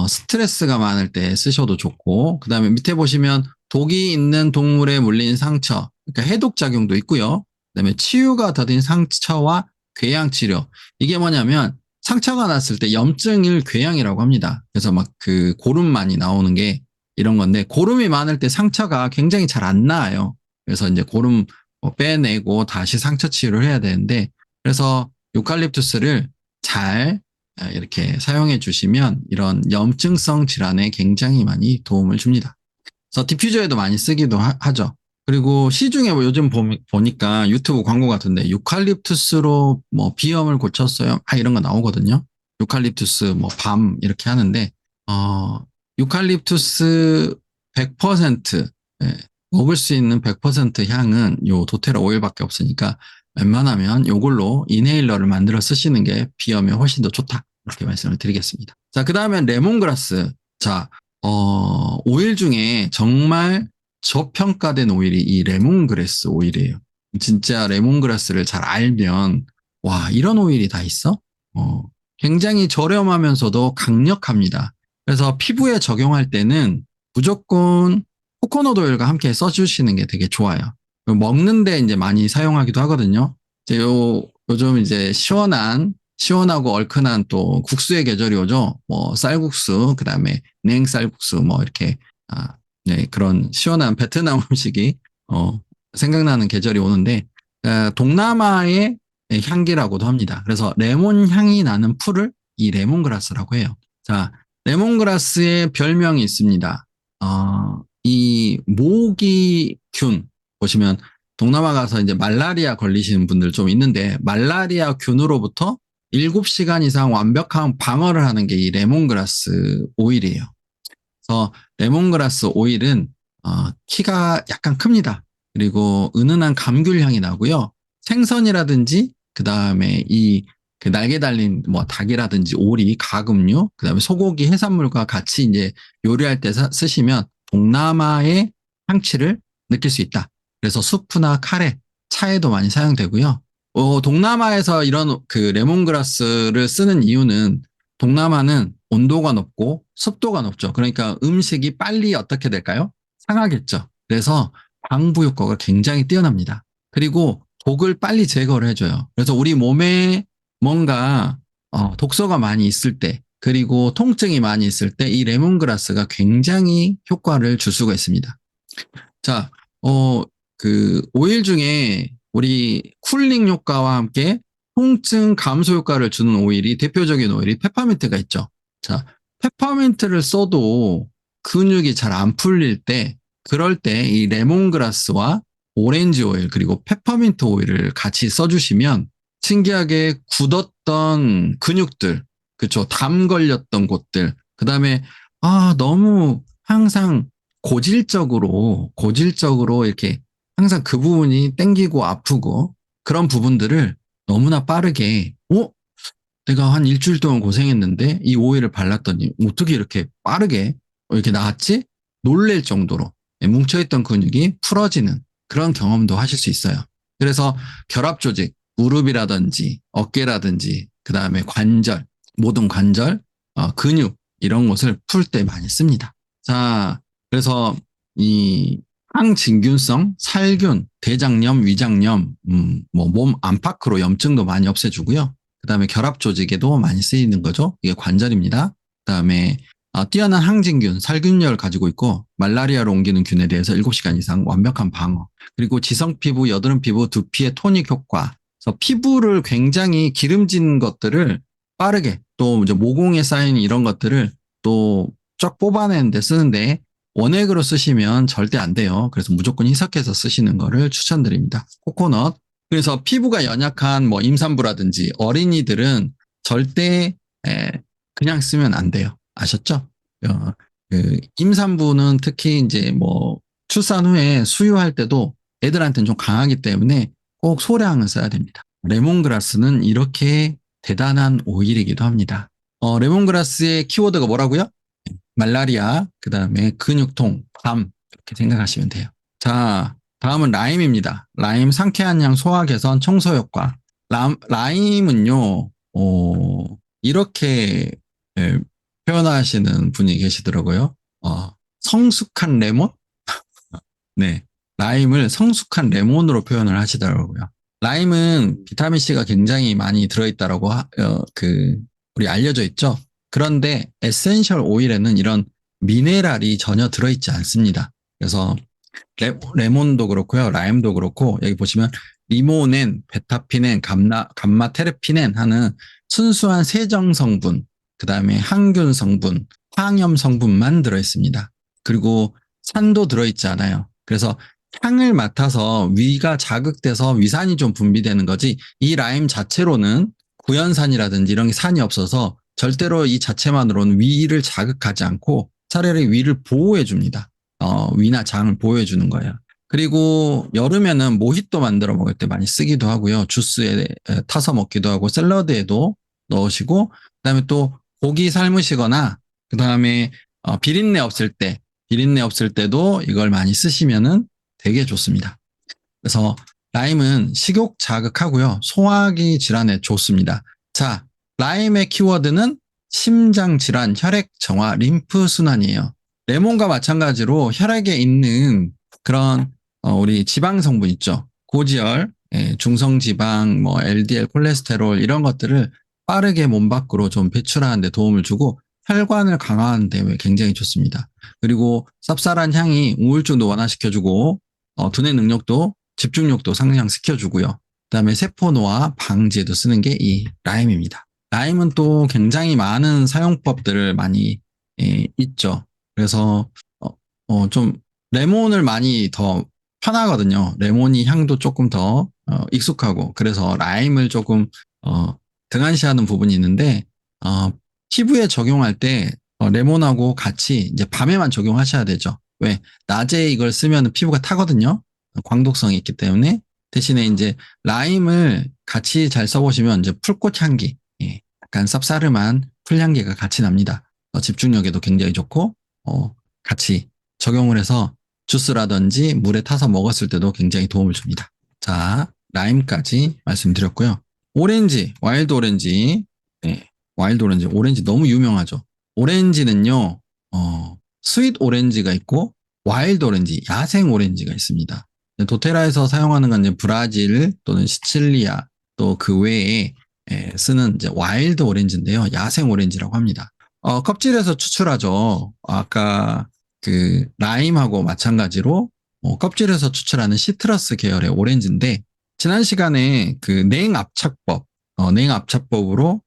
스트레스가 많을 때 쓰셔도 좋고 그다음에 밑에 보시면 독이 있는 동물에 물린 상처 그러니까 해독 작용도 있고요. 그다음에 치유가 더딘 상처와 궤양 치료 이게 뭐냐면 상처가 났을 때 염증일 궤양이라고 합니다. 그래서 막 고름 많이 나오는 게 이런 건데 고름이 많을 때 상처가 굉장히 잘 안 나아요. 그래서 이제 고름 빼내고 다시 상처 치유를 해야 되는데 그래서 유칼립투스를 잘 이렇게 사용해 주시면 이런 염증성 질환에 굉장히 많이 도움을 줍니다. 그래서 디퓨저에도 많이 쓰기도 하죠. 그리고 시중에 뭐 요즘 보니까 유튜브 광고 같은데 유칼립투스로 뭐 비염을 고쳤어요. 이런 거 나오거든요. 유칼립투스 뭐 밤 이렇게 하는데 유칼립투스 100% 먹을 수 있는 100% 향은 요 도테라 오일밖에 없으니까 웬만하면 요걸로 이네일러를 만들어 쓰시는 게 비염에 훨씬 더 좋다. 이렇게 말씀을 드리겠습니다. 자, 그 다음에 레몬그라스. 자, 오일 중에 정말 저평가된 오일이 이 레몬그라스 오일이에요. 진짜 레몬그라스를 잘 알면, 와, 이런 오일이 다 있어? 굉장히 저렴하면서도 강력합니다. 그래서 피부에 적용할 때는 무조건 코코넛 오일과 함께 써주시는 게 되게 좋아요. 먹는데 이제 많이 사용하기도 하거든요. 요즘 이제 시원하고 얼큰한 또 국수의 계절이 오죠. 뭐 쌀국수, 그 다음에 냉쌀국수, 뭐 이렇게, 네, 그런 시원한 베트남 음식이, 생각나는 계절이 오는데, 동남아의 향기라고도 합니다. 그래서 레몬 향이 나는 풀을 이 레몬그라스라고 해요. 자, 레몬그라스의 별명이 있습니다. 이 모기균, 보시면 동남아 가서 이제 말라리아 걸리시는 분들 좀 있는데 말라리아 균으로부터 7시간 이상 완벽한 방어를 하는 게 이 레몬그라스 오일이에요. 그래서 레몬그라스 오일은 키가 약간 큽니다. 그리고 은은한 감귤 향이 나고요. 생선이라든지 그 다음에 날개 달린 뭐 닭이라든지 오리, 가금류, 그 다음에 소고기, 해산물과 같이 이제 요리할 때 쓰시면 동남아의 향취를 느낄 수 있다. 그래서 수프나 카레, 차에도 많이 사용되고요. 동남아에서 이런 레몬그라스를 쓰는 이유는 동남아는 온도가 높고 습도가 높죠. 그러니까 음식이 빨리 어떻게 될까요? 상하겠죠. 그래서 방부 효과가 굉장히 뛰어납니다. 그리고 독을 빨리 제거를 해줘요. 그래서 우리 몸에 뭔가 독소가 많이 있을 때 그리고 통증이 많이 있을 때 이 레몬그라스가 굉장히 효과를 줄 수가 있습니다. 자, 그 오일 중에 우리 쿨링 효과와 함께 통증 감소 효과를 주는 오일이 대표적인 오일이 페퍼민트가 있죠. 자, 페퍼민트를 써도 근육이 잘 안 풀릴 때 그럴 때 이 레몬그라스와 오렌지 오일 그리고 페퍼민트 오일을 같이 써주시면 신기하게 굳었던 근육들, 그쵸? 담 걸렸던 곳들, 그 다음에 너무 항상 고질적으로 이렇게 항상 그 부분이 땡기고 아프고 그런 부분들을 너무나 빠르게, 내가 한 일주일 동안 고생했는데 이 오일을 발랐더니 어떻게 이렇게 빠르게 이렇게 나았지? 놀랄 정도로 뭉쳐있던 근육이 풀어지는 그런 경험도 하실 수 있어요. 그래서 결합 조직, 무릎이라든지 어깨라든지 그 다음에 관절, 모든 관절, 근육 이런 것을 풀 때 많이 씁니다. 자, 그래서 이 항진균성, 살균, 대장염, 위장염, 뭐 몸 안팎으로 염증도 많이 없애주고요. 그 다음에 결합 조직에도 많이 쓰이는 거죠. 이게 관절입니다. 그 다음에 뛰어난 항진균, 살균력을 가지고 있고 말라리아로 옮기는 균에 대해서 7시간 이상 완벽한 방어. 그리고 지성 피부, 여드름 피부, 두피의 토닉 효과. 그래서 피부를 굉장히 기름진 것들을 빠르게 또 이제 모공에 쌓인 이런 것들을 또 쫙 뽑아내는데 쓰는데 원액으로 쓰시면 절대 안 돼요. 그래서 무조건 희석해서 쓰시는 거를 추천드립니다. 코코넛. 그래서 피부가 연약한 뭐 임산부라든지 어린이들은 절대 그냥 쓰면 안 돼요. 아셨죠? 그 임산부는 특히 이제 뭐 출산 후에 수유할 때도 애들한테는 좀 강하기 때문에 꼭 소량을 써야 됩니다. 레몬그라스는 이렇게 대단한 오일이기도 합니다. 레몬그라스의 키워드가 뭐라고요? 말라리아, 그 다음에 근육통, 밤 이렇게 생각하시면 돼요. 자, 다음은 라임입니다. 라임 상쾌한 향 소화 개선 청소 효과. 라임은요, 이렇게 예, 표현하시는 분이 계시더라고요. 성숙한 레몬? 네. 라임을 성숙한 레몬으로 표현을 하시더라고요. 라임은 비타민C가 굉장히 많이 들어있다라고, 우리 알려져 있죠. 그런데 에센셜 오일에는 이런 미네랄이 전혀 들어있지 않습니다. 그래서 레몬도 그렇고요. 라임도 그렇고 여기 보시면 리모넨, 베타피넨, 감마테르피넨 하는 순수한 세정 성분, 그 다음에 항균 성분, 항염 성분만 들어있습니다. 그리고 산도 들어있지 않아요. 그래서 향을 맡아서 위가 자극돼서 위산이 좀 분비되는 거지 이 라임 자체로는 구연산이라든지 이런 게 산이 없어서 절대로 이 자체만으로는 위를 자극하지 않고 차라리 위를 보호해 줍니다. 위나 장을 보호해 주는 거예요. 그리고 여름에는 모히또 만들어 먹을 때 많이 쓰기도 하고요. 주스에 타서 먹기도 하고 샐러드에도 넣으시고 그다음에 또 고기 삶으시거나 그다음에 비린내 없을 때도 이걸 많이 쓰시면은 되게 좋습니다. 그래서 라임은 식욕 자극하고요. 소화기 질환에 좋습니다. 자, 라임의 키워드는 심장 질환, 혈액 정화, 림프 순환이에요. 레몬과 마찬가지로 혈액에 있는 그런 우리 지방 성분 있죠. 고지혈, 중성지방, 뭐 LDL 콜레스테롤 이런 것들을 빠르게 몸 밖으로 좀 배출하는 데 도움을 주고 혈관을 강화하는 데 굉장히 좋습니다. 그리고 쌉쌀한 향이 우울증도 완화시켜주고 두뇌 능력도 집중력도 상향시켜주고요. 그다음에 세포 노화 방지에도 쓰는 게 이 라임입니다. 라임은 또 굉장히 많은 사용법들을 많이 있죠. 그래서 좀 레몬을 많이 더 편하거든요. 레몬이 향도 조금 더 익숙하고 그래서 라임을 조금 등한시하는 부분이 있는데 피부에 적용할 때 레몬하고 같이 이제 밤에만 적용하셔야 되죠. 왜? 낮에 이걸 쓰면 피부가 타거든요. 광독성이 있기 때문에 대신에 이제 라임을 같이 잘 써보시면 이제 풀꽃 향기, 약간 쌉싸름한 풀향기가 같이 납니다. 집중력에도 굉장히 좋고 같이 적용을 해서 주스라든지 물에 타서 먹었을 때도 굉장히 도움을 줍니다. 자, 라임까지 말씀드렸고요. 오렌지, 와일드 오렌지, 와일드 오렌지, 오렌지 너무 유명하죠. 오렌지는요, 스윗 오렌지가 있고 와일드 오렌지, 야생 오렌지가 있습니다. 도테라에서 사용하는 건 이제 브라질 또는 시칠리아 또 그 외에 쓰는 이제 와일드 오렌지인데요. 야생 오렌지라고 합니다. 껍질에서 추출하죠. 아까 그 라임하고 마찬가지로 껍질에서 추출하는 시트러스 계열의 오렌지인데 지난 시간에 그 냉압착법, 냉압착법으로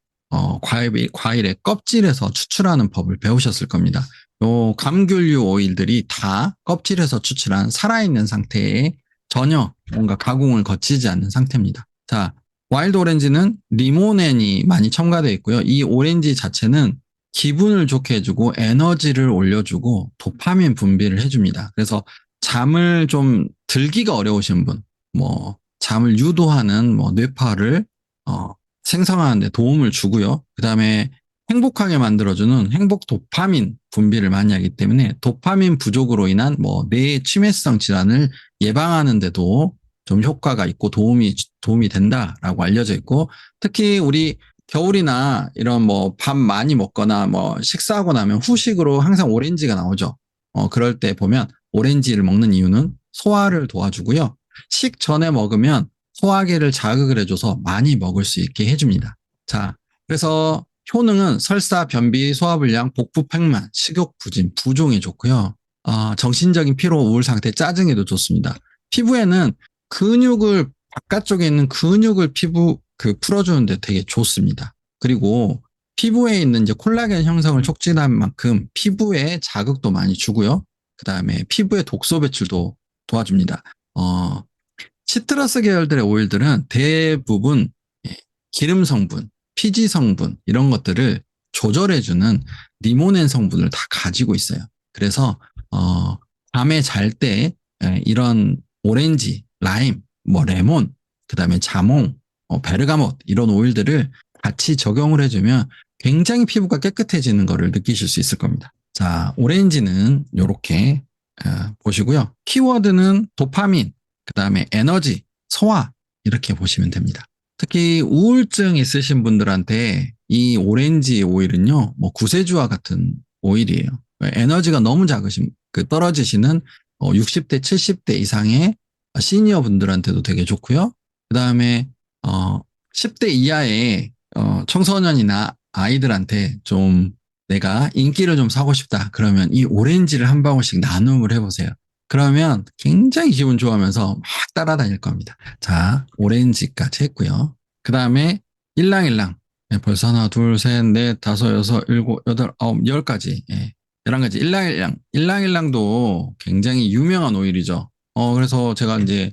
과일의 껍질에서 추출하는 법을 배우셨을 겁니다. 요 감귤류 오일들이 다 껍질에서 추출한 살아있는 상태에 전혀 뭔가 가공을 거치지 않는 상태입니다. 자, 와일드 오렌지는 리모넨이 많이 첨가되어 있고요. 이 오렌지 자체는 기분을 좋게 해주고 에너지를 올려주고 도파민 분비를 해줍니다. 그래서 잠을 좀 들기가 어려우신 분, 뭐 잠을 유도하는 뭐 뇌파를 생성하는 데 도움을 주고요. 그다음에 행복하게 만들어주는 행복 도파민 분비를 많이 하기 때문에 도파민 부족으로 인한 뭐 뇌의 치매성 질환을 예방하는 데도 좀 효과가 있고 도움이 된다라고 알려져 있고 특히 우리 겨울이나 이런 뭐 밥 많이 먹거나 뭐 식사하고 나면 후식으로 항상 오렌지가 나오죠. 그럴 때 보면 오렌지를 먹는 이유는 소화를 도와주고요. 식전에 먹으면 소화기를 자극을 해줘서 많이 먹을 수 있게 해줍니다. 자, 그래서 효능은 설사, 변비, 소화불량, 복부 팽만, 식욕 부진, 부종에 좋고요. 정신적인 피로, 우울 상태, 짜증에도 좋습니다. 피부에는 근육을 바깥쪽에 있는 근육을 풀어주는데 되게 좋습니다. 그리고 피부에 있는 이제 콜라겐 형성을 촉진한 만큼 피부에 자극도 많이 주고요. 그 다음에 피부의 독소 배출도 도와줍니다. 시트러스 계열들의 오일들은 대부분 기름 성분, 피지 성분 이런 것들을 조절해주는 리모넨 성분을 다 가지고 있어요. 그래서 밤에 잘 때 이런 오렌지, 라임, 뭐 레몬, 그다음에 자몽, 베르가못 이런 오일들을 같이 적용을 해주면 굉장히 피부가 깨끗해지는 것을 느끼실 수 있을 겁니다. 자, 오렌지는 이렇게 보시고요. 키워드는 도파민, 그다음에 에너지, 소화 이렇게 보시면 됩니다. 특히 우울증 있으신 분들한테 이 오렌지 오일은요, 뭐 구세주와 같은 오일이에요. 에너지가 너무 떨어지시는 60대, 70대 이상의 시니어 분들한테도 되게 좋고요. 그 다음에 10대 이하의 청소년이나 아이들한테 좀 내가 인기를 좀 사고 싶다. 그러면 이 오렌지를 한 방울씩 나눔을 해보세요. 그러면 굉장히 기분 좋아하면서 막 따라다닐 겁니다. 자, 오렌지까지 했고요. 그 다음에 일랑일랑. 벌써 하나, 둘, 셋, 넷, 다섯, 여섯, 일곱, 여덟, 아홉, 10가지. 11가지. 일랑일랑. 일랑일랑도 굉장히 유명한 오일이죠. 그래서 제가 이제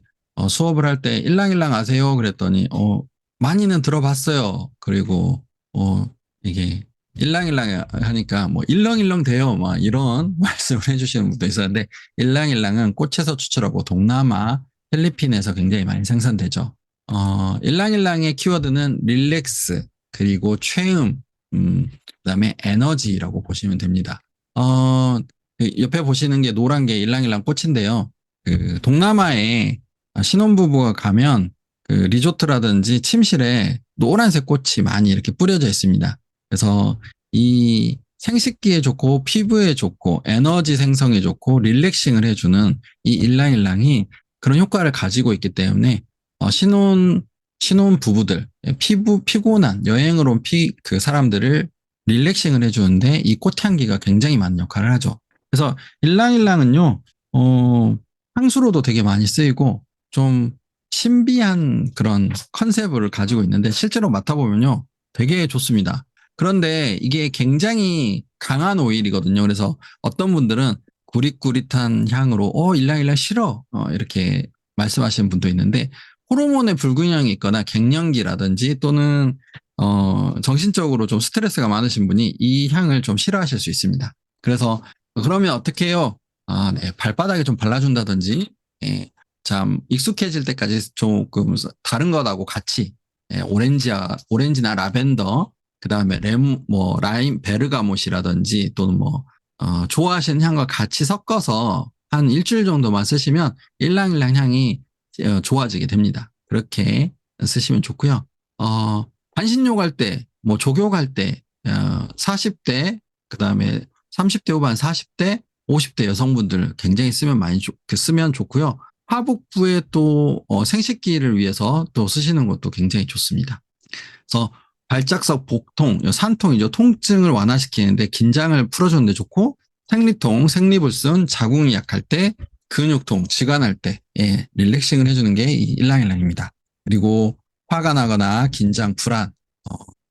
수업을 할 때 일랑일랑 아세요? 그랬더니, 많이는 들어봤어요. 그리고, 이게 일랑일랑 하니까 뭐 일렁일렁 돼요. 막 이런 말씀을 해주시는 분도 있었는데 일랑일랑은 꽃에서 추출하고 동남아, 필리핀에서 굉장히 많이 생산되죠. 일랑일랑의 키워드는 릴렉스, 그리고 최음, 그다음에 에너지라고 보시면 됩니다. 옆에 보시는 게 노란 게 일랑일랑 꽃인데요. 그 동남아에 신혼부부가 가면 그 리조트라든지 침실에 노란색 꽃이 많이 이렇게 뿌려져 있습니다. 그래서 이 생식기에 좋고 피부에 좋고 에너지 생성에 좋고 릴렉싱을 해주는 이 일랑일랑이 그런 효과를 가지고 있기 때문에 신혼 부부들 피곤한 여행으로 온 그 사람들을 릴렉싱을 해주는데 이 꽃향기가 굉장히 많은 역할을 하죠. 그래서 일랑일랑은요 향수로도 되게 많이 쓰이고 좀 신비한 그런 컨셉을 가지고 있는데 실제로 맡아보면요 되게 좋습니다. 그런데 이게 굉장히 강한 오일이거든요. 그래서 어떤 분들은 구릿구릿한 향으로 일랑일랑 싫어 이렇게 말씀하시는 분도 있는데 호르몬의 불균형이 있거나 갱년기라든지 또는 정신적으로 좀 스트레스가 많으신 분이 이 향을 좀 싫어하실 수 있습니다. 그래서 그러면 어떻게 해요? 네, 발바닥에 좀 발라준다든지 참 익숙해질 때까지 조금 다른 것하고 같이 오렌지나 라벤더 그다음에 라임 베르가못이라든지 또는 좋아하시는 향과 같이 섞어서 한 일주일 정도만 쓰시면 일랑일랑 향이 좋아지게 됩니다. 그렇게 쓰시면 좋고요. 반신욕 할 때, 족욕 할 때, 40대, 그 다음에 30대 후반 40대, 50대 여성분들 굉장히 쓰면 좋고요. 하복부에 또 생식기를 위해서 또 쓰시는 것도 굉장히 좋습니다. 그래서 발작석 복통, 산통이죠. 통증을 완화시키는데 긴장을 풀어주는데 좋고 생리통, 생리불순, 자궁이 약할 때, 근육통, 지관할 때 예, 릴렉싱을 해주는 게 이 일랑일랑입니다. 그리고 화가 나거나 긴장, 불안,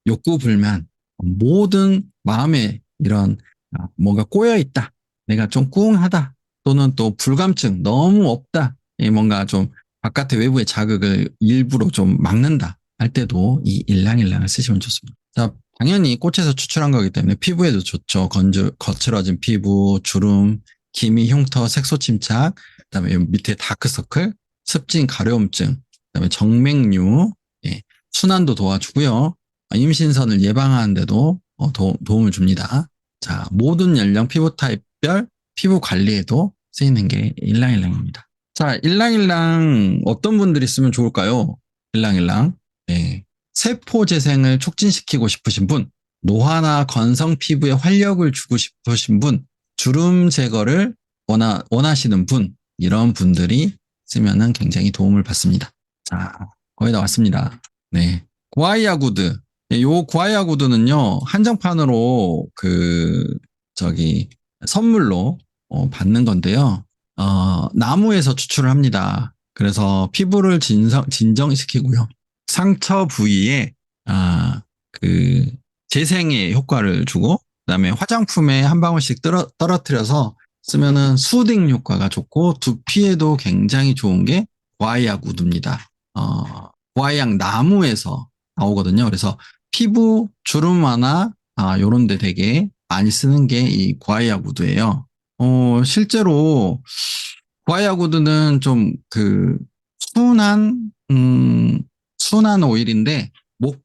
욕구 불만, 모든 마음에 이런 뭔가 꼬여 있다. 내가 좀 꿍하다. 또는 또 불감증 너무 없다. 뭔가 좀 바깥의 외부의 자극을 일부러 좀 막는다. 할 때도 이 일랑일랑을 쓰시면 좋습니다. 자, 당연히 꽃에서 추출한 거기 때문에 피부에도 좋죠. 거칠어진 피부, 주름, 기미, 흉터, 색소 침착, 그다음에 밑에 다크서클, 습진, 가려움증, 그다음에 정맥류, 예, 순환도 도와주고요. 임신선을 예방하는데도 도움을 줍니다. 자, 모든 연령 피부 타입별 피부 관리에도 쓰이는 게 일랑일랑입니다. 자, 일랑일랑 어떤 분들이 쓰면 좋을까요? 일랑일랑. 네. 세포 재생을 촉진시키고 싶으신 분, 노화나 건성 피부에 활력을 주고 싶으신 분, 주름 제거를 원하시는 분, 이런 분들이 쓰면은 굉장히 도움을 받습니다. 자, 거의 다 왔습니다. 네. 고아이아 구드. 요 고아이아 구드는요, 한정판으로 선물로 받는 건데요. 나무에서 추출을 합니다. 그래서 피부를 진정시키고요. 상처 부위에, 아, 그, 재생의 효과를 주고, 그다음에 화장품에 한 방울씩 떨어뜨려서 쓰면은 수딩 효과가 좋고, 두피에도 굉장히 좋은 게 고아이아 구두입니다. 고아이양 나무에서 나오거든요. 그래서 피부 주름 완화, 요런 데 되게 많이 쓰는 게 이 고아이아 구두예요. 실제로 고아이아 구두는 좀 순한, 순한 오일인데,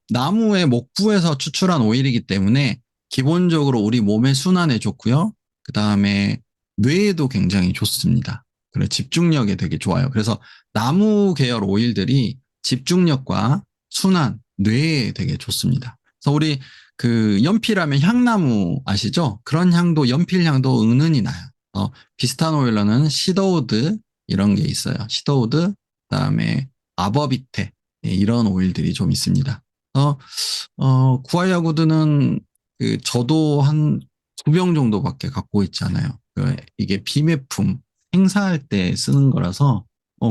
나무의 목부에서 추출한 오일이기 때문에 기본적으로 우리 몸의 순환에 좋고요. 그 다음에 뇌에도 굉장히 좋습니다. 그래, 집중력에 되게 좋아요. 그래서 나무 계열 오일들이 집중력과 순환, 뇌에 되게 좋습니다. 그래서 우리 연필하면 향나무 아시죠? 그런 향도, 연필 향도 은은히 나요. 비슷한 오일러는 시더우드 이런 게 있어요. 시더우드, 그다음에 아버비테 이런 오일들이 좀 있습니다. 구아야구드는 저도 한 2병 정도밖에 갖고 있잖아요. 이게 비매품 행사할 때 쓰는 거라서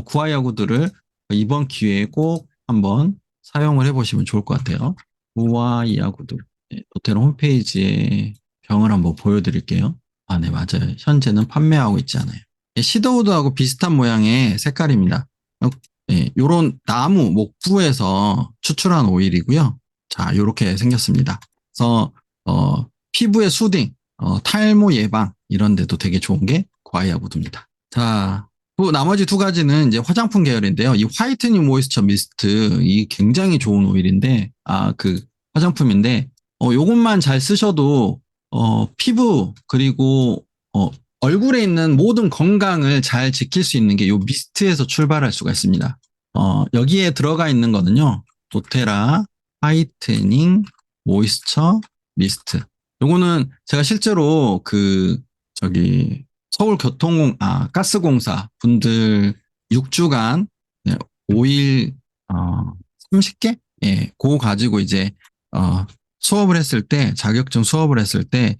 구아야구드를 이번 기회에 꼭 한번 사용을 해보시면 좋을 것 같아요. 구아야구드 도테로 홈페이지에 병을 한번 보여드릴게요. 아, 네, 맞아요. 현재는 판매하고 있지 않아요. 시더우드하고 비슷한 모양의 색깔입니다. 요런 나무 목부에서 추출한 오일이고요. 자, 요렇게 생겼습니다. 그래서 피부의 수딩, 탈모 예방 이런 데도 되게 좋은 게 과이아 구두입니다. 자, 또 나머지 두 가지는 이제 화장품 계열인데요. 이 화이트닝 모이스처 미스트 이 굉장히 좋은 오일인데 화장품인데 요것만 잘 쓰셔도 피부 그리고 얼굴에 있는 모든 건강을 잘 지킬 수 있는 게 요 미스트에서 출발할 수가 있습니다. 여기에 들어가 있는 거는요. 도테라 화이트닝 모이스처 미스트. 요거는 제가 실제로 가스공사 분들 6주간 오일 30개? 예, 그거 가지고 이제 수업을 했을 때, 자격증 수업을 했을 때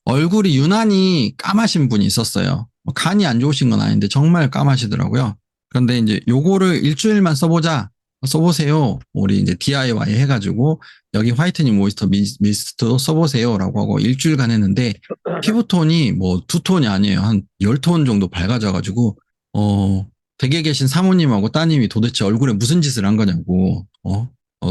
얼굴이 유난히 까마신 분이 있었어요. 간이 안 좋으신 건 아닌데 정말 까마시더라고요. 그런데 이제 요거를 일주일만 써보세요. 우리 이제 DIY 해가지고 여기 화이트닝 모이스터 미스트도 써보세요라고 하고 일주일간 했는데 피부톤이 뭐 2톤이 아니에요. 한 10톤 정도 밝아져가지고 댁에 계신 사모님하고 따님이 도대체 얼굴에 무슨 짓을 한 거냐고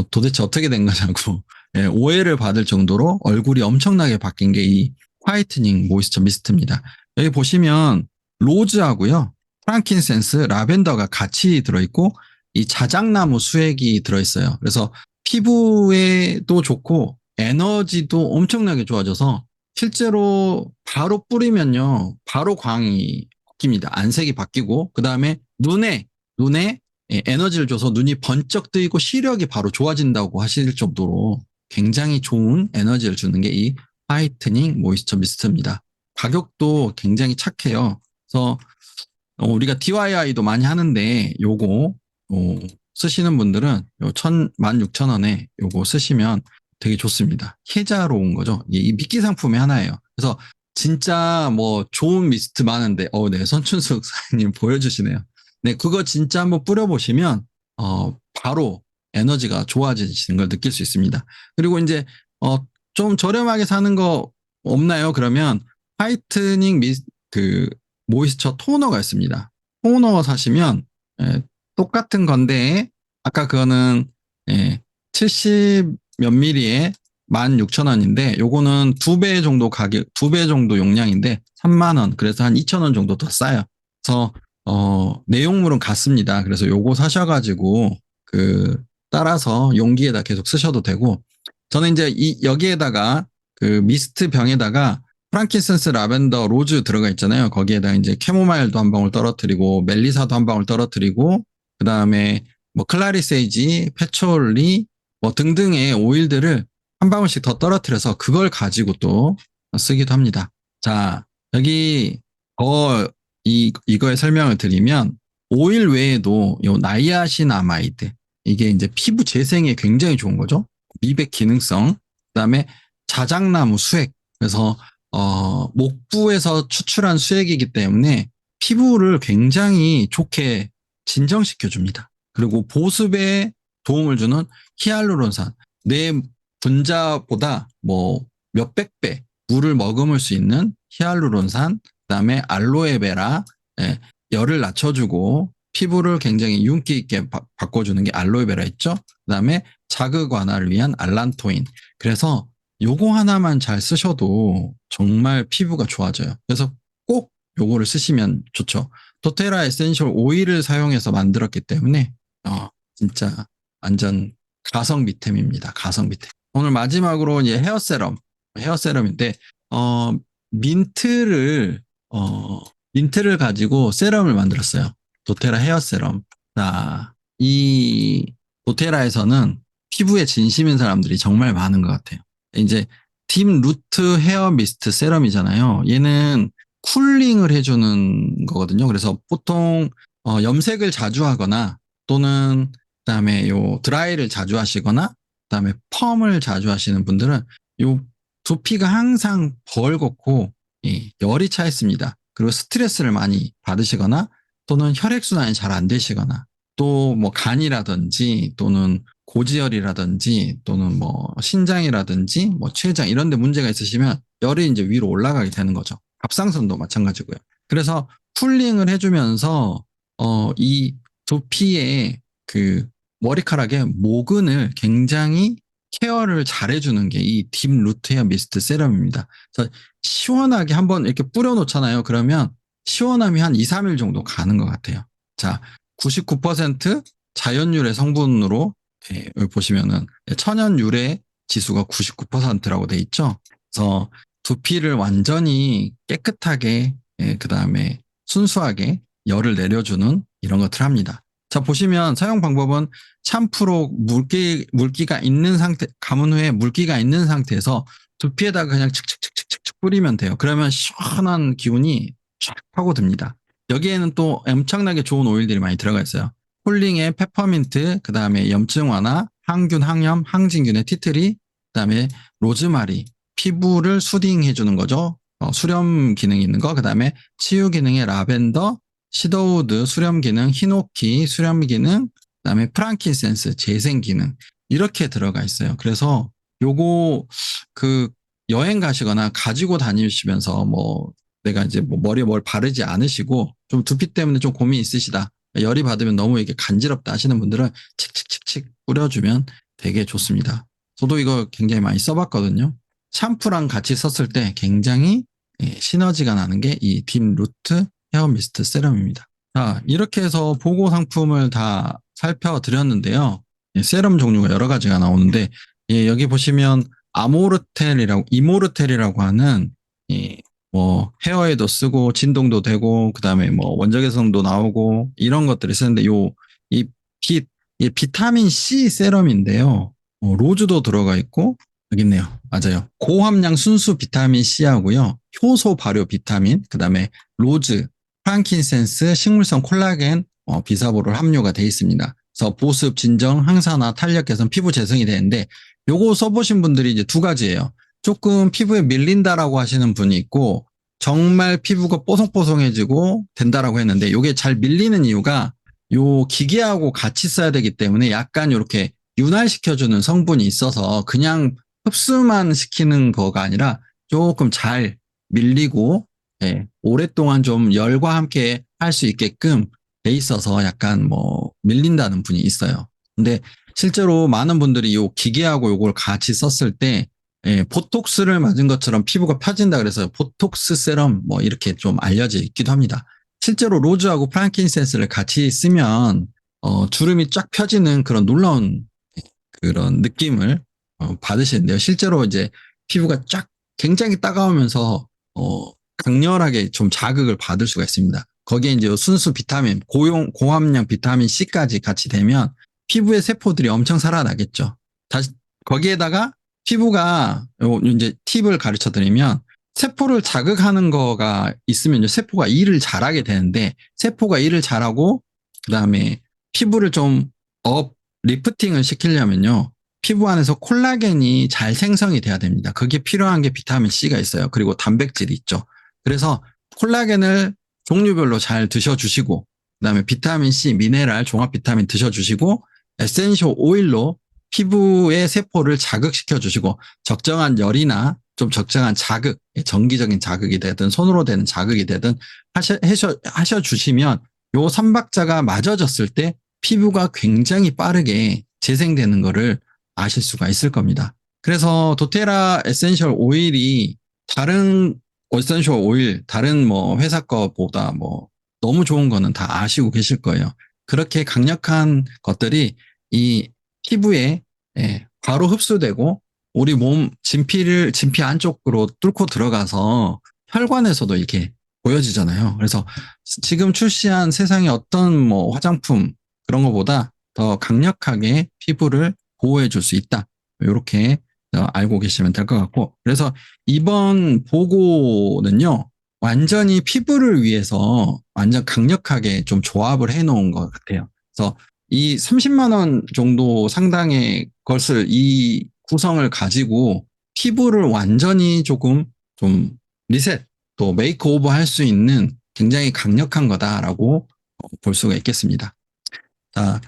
도대체 어떻게 된 거냐고 예, 오해를 받을 정도로 얼굴이 엄청나게 바뀐 게 이 화이트닝 모이스처 미스트입니다. 여기 보시면 로즈하고요. 프랑킨센스, 라벤더가 같이 들어있고 이 자작나무 수액이 들어있어요. 그래서 피부에도 좋고 에너지도 엄청나게 좋아져서 실제로 바로 뿌리면요. 바로 광이 바뀝니다. 안색이 바뀌고 그 다음에 눈에 에너지를 줘서 눈이 번쩍 뜨이고 시력이 바로 좋아진다고 하실 정도로 굉장히 좋은 에너지를 주는 게 이 화이트닝 모이스처 미스트입니다. 가격도 굉장히 착해요. 그래서 우리가 DIY도 많이 하는데 요거 쓰시는 분들은 요 16,000원에 요거 쓰시면 되게 좋습니다. 혜자로운 거죠. 이 미끼 상품의 하나예요. 그래서 진짜 뭐 좋은 미스트 많은데, 네, 선춘숙 사장님 보여주시네요. 네, 그거 진짜 한번 뿌려보시면, 바로 에너지가 좋아지시는 걸 느낄 수 있습니다. 그리고 이제, 좀 저렴하게 사는 거 없나요? 그러면 화이트닝 모이스처 토너가 있습니다. 토너 사시면, 똑같은 건데, 아까 그거는, 70 몇 미리에 16,000원인데, 요거는 2배 정도 가격, 2배 정도 용량인데, 3만원. 그래서 한 2,000원 정도 더 싸요. 그래서, 내용물은 같습니다. 그래서 요거 사셔가지고, 따라서 용기에다 계속 쓰셔도 되고, 저는 이제 여기에다가, 미스트 병에다가, 프랑킨센스, 라벤더, 로즈 들어가 있잖아요. 거기에다 이제 캐모마일도 한 방울 떨어뜨리고, 멜리사도 한 방울 떨어뜨리고, 그 다음에 뭐 클라리세이지, 패초리, 뭐 등등의 오일들을 한 방울씩 더 떨어뜨려서 그걸 가지고 또 쓰기도 합니다. 자, 여기 이거의 설명을 드리면 오일 외에도 요 나이아신아마이드, 이게 이제 피부 재생에 굉장히 좋은 거죠. 미백 기능성, 그다음에 자작나무 수액. 그래서 목부에서 추출한 수액이기 때문에 피부를 굉장히 좋게 진정시켜 줍니다. 그리고 보습에 도움을 주는 히알루론산, 내 분자보다 뭐 몇백 배 물을 머금을 수 있는 히알루론산, 그다음에 알로에베라, 열을 낮춰주고 피부를 굉장히 윤기 있게 바꿔주는 게 알로에베라 있죠. 그다음에 자극 완화를 위한 알란토인. 그래서 요거 하나만 잘 쓰셔도 정말 피부가 좋아져요. 그래서 꼭 요거를 쓰시면 좋죠. 도테라 에센셜 오일을 사용해서 만들었기 때문에 진짜 완전 가성 비템입니다. 가성 비템. 오늘 마지막으로 이제 헤어 세럼인데 민트를 가지고 세럼을 만들었어요. 도테라 헤어 세럼. 자, 이 도테라에서는 피부에 진심인 사람들이 정말 많은 것 같아요. 이제 딥 루트 헤어 미스트 세럼이잖아요. 얘는 쿨링을 해주는 거거든요. 그래서 보통 염색을 자주 하거나 또는 그다음에 요 드라이를 자주 하시거나 그다음에 펌을 자주 하시는 분들은 요 두피가 항상 벌겋고 열이 차 있습니다. 그리고 스트레스를 많이 받으시거나 또는 혈액순환이 잘 안 되시거나 또 뭐 간이라든지 또는 고지혈이라든지 또는 뭐 신장이라든지 뭐 췌장 이런 데 문제가 있으시면 열이 이제 위로 올라가게 되는 거죠. 갑상선도 마찬가지고요. 그래서 쿨링을 해주면서 이 두피의 머리카락의 모근을 굉장히 케어를 잘해주는 게 이 딥 루트 헤어 미스트 세럼입니다. 그래서 시원하게 한번 이렇게 뿌려놓잖아요. 그러면 시원함이 한 2, 3일 정도 가는 것 같아요. 자, 99% 자연유래 성분으로 여기 보시면은 천연 유래 지수가 99%라고 돼 있죠. 그래서 두피를 완전히 깨끗하게 그 다음에 순수하게 열을 내려주는 이런 것들을 합니다. 자, 보시면 사용 방법은 샴푸로 물기가 있는 상태, 감은 후에 물기가 있는 상태에서 두피에다가 그냥 칙칙칙칙칙 뿌리면 돼요. 그러면 시원한 기운이 쫙 파고듭니다. 여기에는 또 엄청나게 좋은 오일들이 많이 들어가 있어요. 콜링의 페퍼민트, 그 다음에 염증 완화, 항균, 항염, 항진균의 티트리, 그 다음에 로즈마리, 피부를 수딩해주는 거죠. 수렴 기능 있는 거, 그 다음에 치유 기능의 라벤더, 시더우드 수렴 기능, 히노키 수렴 기능, 그다음에 프랑킨센스 재생 기능 이렇게 들어가 있어요. 그래서 요거 여행 가시거나 가지고 다니시면서 뭐 내가 이제 뭐 머리에 뭘 바르지 않으시고 좀 두피 때문에 좀 고민 있으시다. 열이 받으면 너무 이게 간지럽다 하시는 분들은 칙칙칙칙 뿌려주면 되게 좋습니다. 저도 이거 굉장히 많이 써봤거든요. 샴푸랑 같이 썼을 때 굉장히 시너지가 나는 게 이 딥 루트 헤어 미스트 세럼입니다. 자, 이렇게 해서 보고 상품을 다 살펴드렸는데요. 세럼 종류가 여러 가지가 나오는데 여기 보시면 이모르텔이라고 하는 뭐 헤어에도 쓰고 진동도 되고 그다음에 뭐 원적외선도 나오고 이런 것들을 쓰는데 이 비타민 C 세럼인데요. 로즈도 들어가 있고 여기 있네요. 맞아요. 고함량 순수 비타민 C하고요. 효소 발효 비타민, 그다음에 로즈, 프랑킨센스, 식물성 콜라겐, 비사보롤 함유가 되어 있습니다. 그래서 보습, 진정, 항산화, 탄력 개선, 피부 재생이 되는데 요거 써보신 분들이 이제 두 가지예요. 조금 피부에 밀린다라고 하시는 분이 있고 정말 피부가 뽀송뽀송해지고 된다라고 했는데 요게 잘 밀리는 이유가 요 기계하고 같이 써야 되기 때문에 약간 이렇게 윤활시켜주는 성분이 있어서 그냥 흡수만 시키는 거가 아니라 조금 잘 밀리고 예, 오랫동안 좀 열과 함께 할 수 있게끔 돼 있어서 약간 뭐 밀린다는 분이 있어요. 근데 실제로 많은 분들이 요 기계하고 요걸 같이 썼을 때 예, 보톡스를 맞은 것처럼 피부가 펴진다 그래서 보톡스 세럼 뭐 이렇게 좀 알려져 있기도 합니다. 실제로 로즈하고 프랑킨센스를 같이 쓰면 주름이 쫙 펴지는 그런 놀라운 그런 느낌을 받으시는데요. 실제로 이제 피부가 쫙 굉장히 따가우면서 강렬하게 좀 자극을 받을 수가 있습니다. 거기에 이제 순수 비타민, 고함량 비타민 C까지 같이 되면 피부의 세포들이 엄청 살아나겠죠. 다시 거기에다가 피부가 이제 팁을 가르쳐 드리면 세포를 자극하는 거가 있으면 세포가 일을 잘하게 되는데 세포가 일을 잘하고 그다음에 피부를 좀 리프팅을 시키려면요. 피부 안에서 콜라겐이 잘 생성이 돼야 됩니다. 그게 필요한 게 비타민 C가 있어요. 그리고 단백질이 있죠. 그래서 콜라겐을 종류별로 잘 드셔주시고 그다음에 비타민 C, 미네랄, 종합 비타민 드셔주시고 에센셜 오일로 피부의 세포를 자극시켜 주시고 적정한 열이나 좀 적정한 자극, 정기적인 자극이 되든 손으로 되는 자극이 되든 하셔주시면 요 삼박자가 맞아졌을 때 피부가 굉장히 빠르게 재생되는 거를 아실 수가 있을 겁니다. 그래서 도테라 에센셜 오일이 다른 에센셜 오일, 다른 뭐 회사 거보다 뭐 너무 좋은 거는 다 아시고 계실 거예요. 그렇게 강력한 것들이 이 피부에 바로 흡수되고 우리 몸 진피 안쪽으로 뚫고 들어가서 혈관에서도 이렇게 보여지잖아요. 그래서 지금 출시한 세상의 어떤 뭐 화장품 그런 것보다 더 강력하게 피부를 보호해 줄 수 있다. 이렇게 알고 계시면 될 것 같고. 그래서 이번 보고는요, 완전히 피부를 위해서 완전 강력하게 좀 조합을 해 놓은 것 같아요. 그래서 이 30만 원 정도 상당의 것을 이 구성을 가지고 피부를 완전히 조금 좀 리셋, 또 메이크오버 할 수 있는 굉장히 강력한 거다라고 볼 수가 있겠습니다. 자,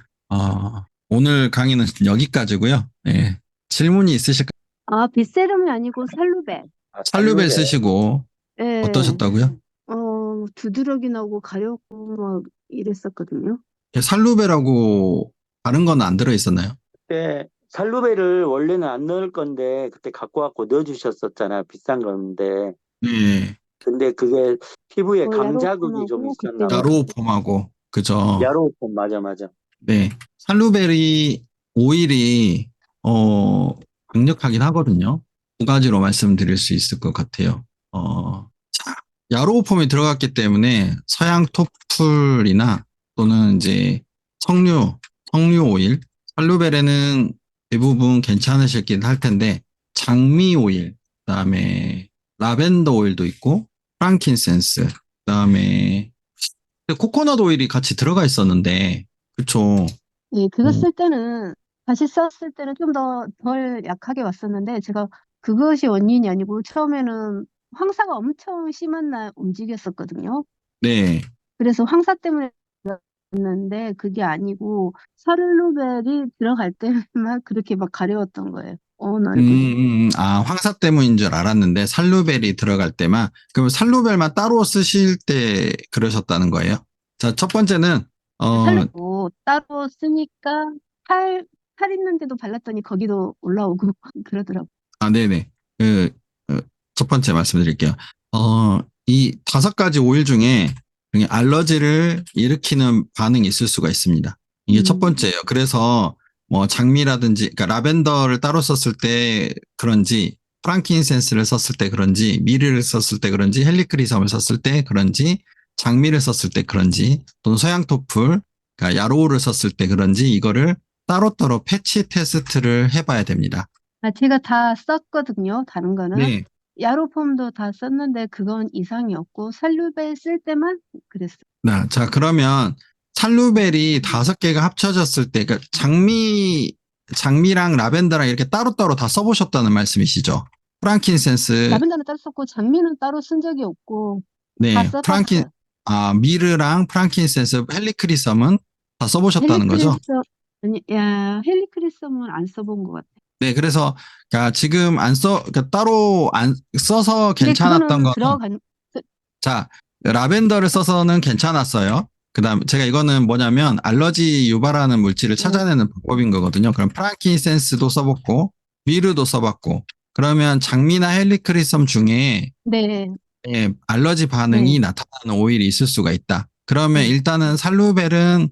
오늘 강의는 여기까지고요. 예, 질문이 있으실까요? 아, 빗세름이 아니고 살루베. 살루벨 쓰시고 예, 어떠셨다고요? 두드러기 나고 가렵고 막 이랬었거든요. 예, 살루벨하고 다른 건 안 들어 있었나요? 그때 살루베를 원래는 안 넣을 건데 그때 갖고 와서 넣어주셨었잖아요. 비싼 건데. 네, 근데 그게 피부에 감 자극이 좀 야로폼하고 그때 있었나 봐요. 야로폼하고 그죠? 야로폼 맞아 맞아. 네, 살루벨이 오일이 강력하긴 하거든요. 두 가지로 말씀드릴 수 있을 것 같아요. 자, 야로폼이 들어갔기 때문에 서양 토플이나 또는 이제 석류 오일, 살루벨에는 대부분 괜찮으시긴 할 텐데 장미 오일, 그다음에 라벤더 오일도 있고 프랑킨센스, 그다음에 코코넛 오일이 같이 들어가 있었는데 그쵸? 예, 그거 어, 쓸 때는 다시 썼을 때는 좀 덜 약하게 왔었는데 제가 그것이 원인이 아니고 처음에는 황사가 엄청 심한 날 움직였었거든요. 네. 그래서 황사 때문에 그랬는데 그게 아니고 살루벨이 들어갈 때만 그렇게 막 가려웠던 거예요. 온 얼굴이. 황사 때문인 줄 알았는데 살루벨이 들어갈 때만 그럼 살루벨만 따로 쓰실 때 그러셨다는 거예요? 자, 첫 번째는 살루고 따로 쓰니까 팔 있는데도 발랐더니 거기도 올라오고 그러더라고요. 네네. 그, 첫 번째 말씀드릴게요. 이 다섯 가지 오일 중에 알러지를 일으키는 반응이 있을 수가 있습니다. 이게 첫 번째예요. 그래서 뭐 장미라든지, 그러니까 라벤더를 따로 썼을 때 그런지, 프랑킨센스를 썼을 때 그런지, 미르를 썼을 때 그런지, 헬리크리섬을 썼을 때 그런지, 장미를 썼을 때 그런지, 또는 서양토플, 그러니까 야로우를 썼을 때 그런지 이거를 따로따로 패치 테스트를 해봐야 됩니다. 제가 다 썼거든요. 다른 거는. 네. 야로폼도 다 썼는데 그건 이상이 없고 살루벨 쓸 때만 그랬어요. 자, 그러면 살루벨이 5개가 합쳐졌을 때, 그러니까 장미랑 라벤더랑 이렇게 따로따로 다 써보셨다는 말씀이시죠? 프랑킨센스, 라벤더는 따로 썼고 장미는 따로 쓴 적이 없고 다 네, 써봤어요. 미르랑 프랑킨센스, 헬리크리섬은 다 써보셨다는 거죠? 헬리크리스 아니 야 헬리크리스는 안 써본 것 같아. 네, 그래서, 그러니까 지금 그러니까 따로 안 써서 근데 괜찮았던 그거는 거는, 들어간 그- 자, 라벤더를 써서는 괜찮았어요. 그다음 제가 이거는 뭐냐면 알러지 유발하는 물질을 찾아내는 방법인 거거든요. 그럼 프랑킨센스도 써봤고 미르도 써봤고 그러면 장미나 헬리크리섬 중에 네, 알러지 반응이 네, 나타나는 오일이 있을 수가 있다. 그러면 네, 일단은 살루벨은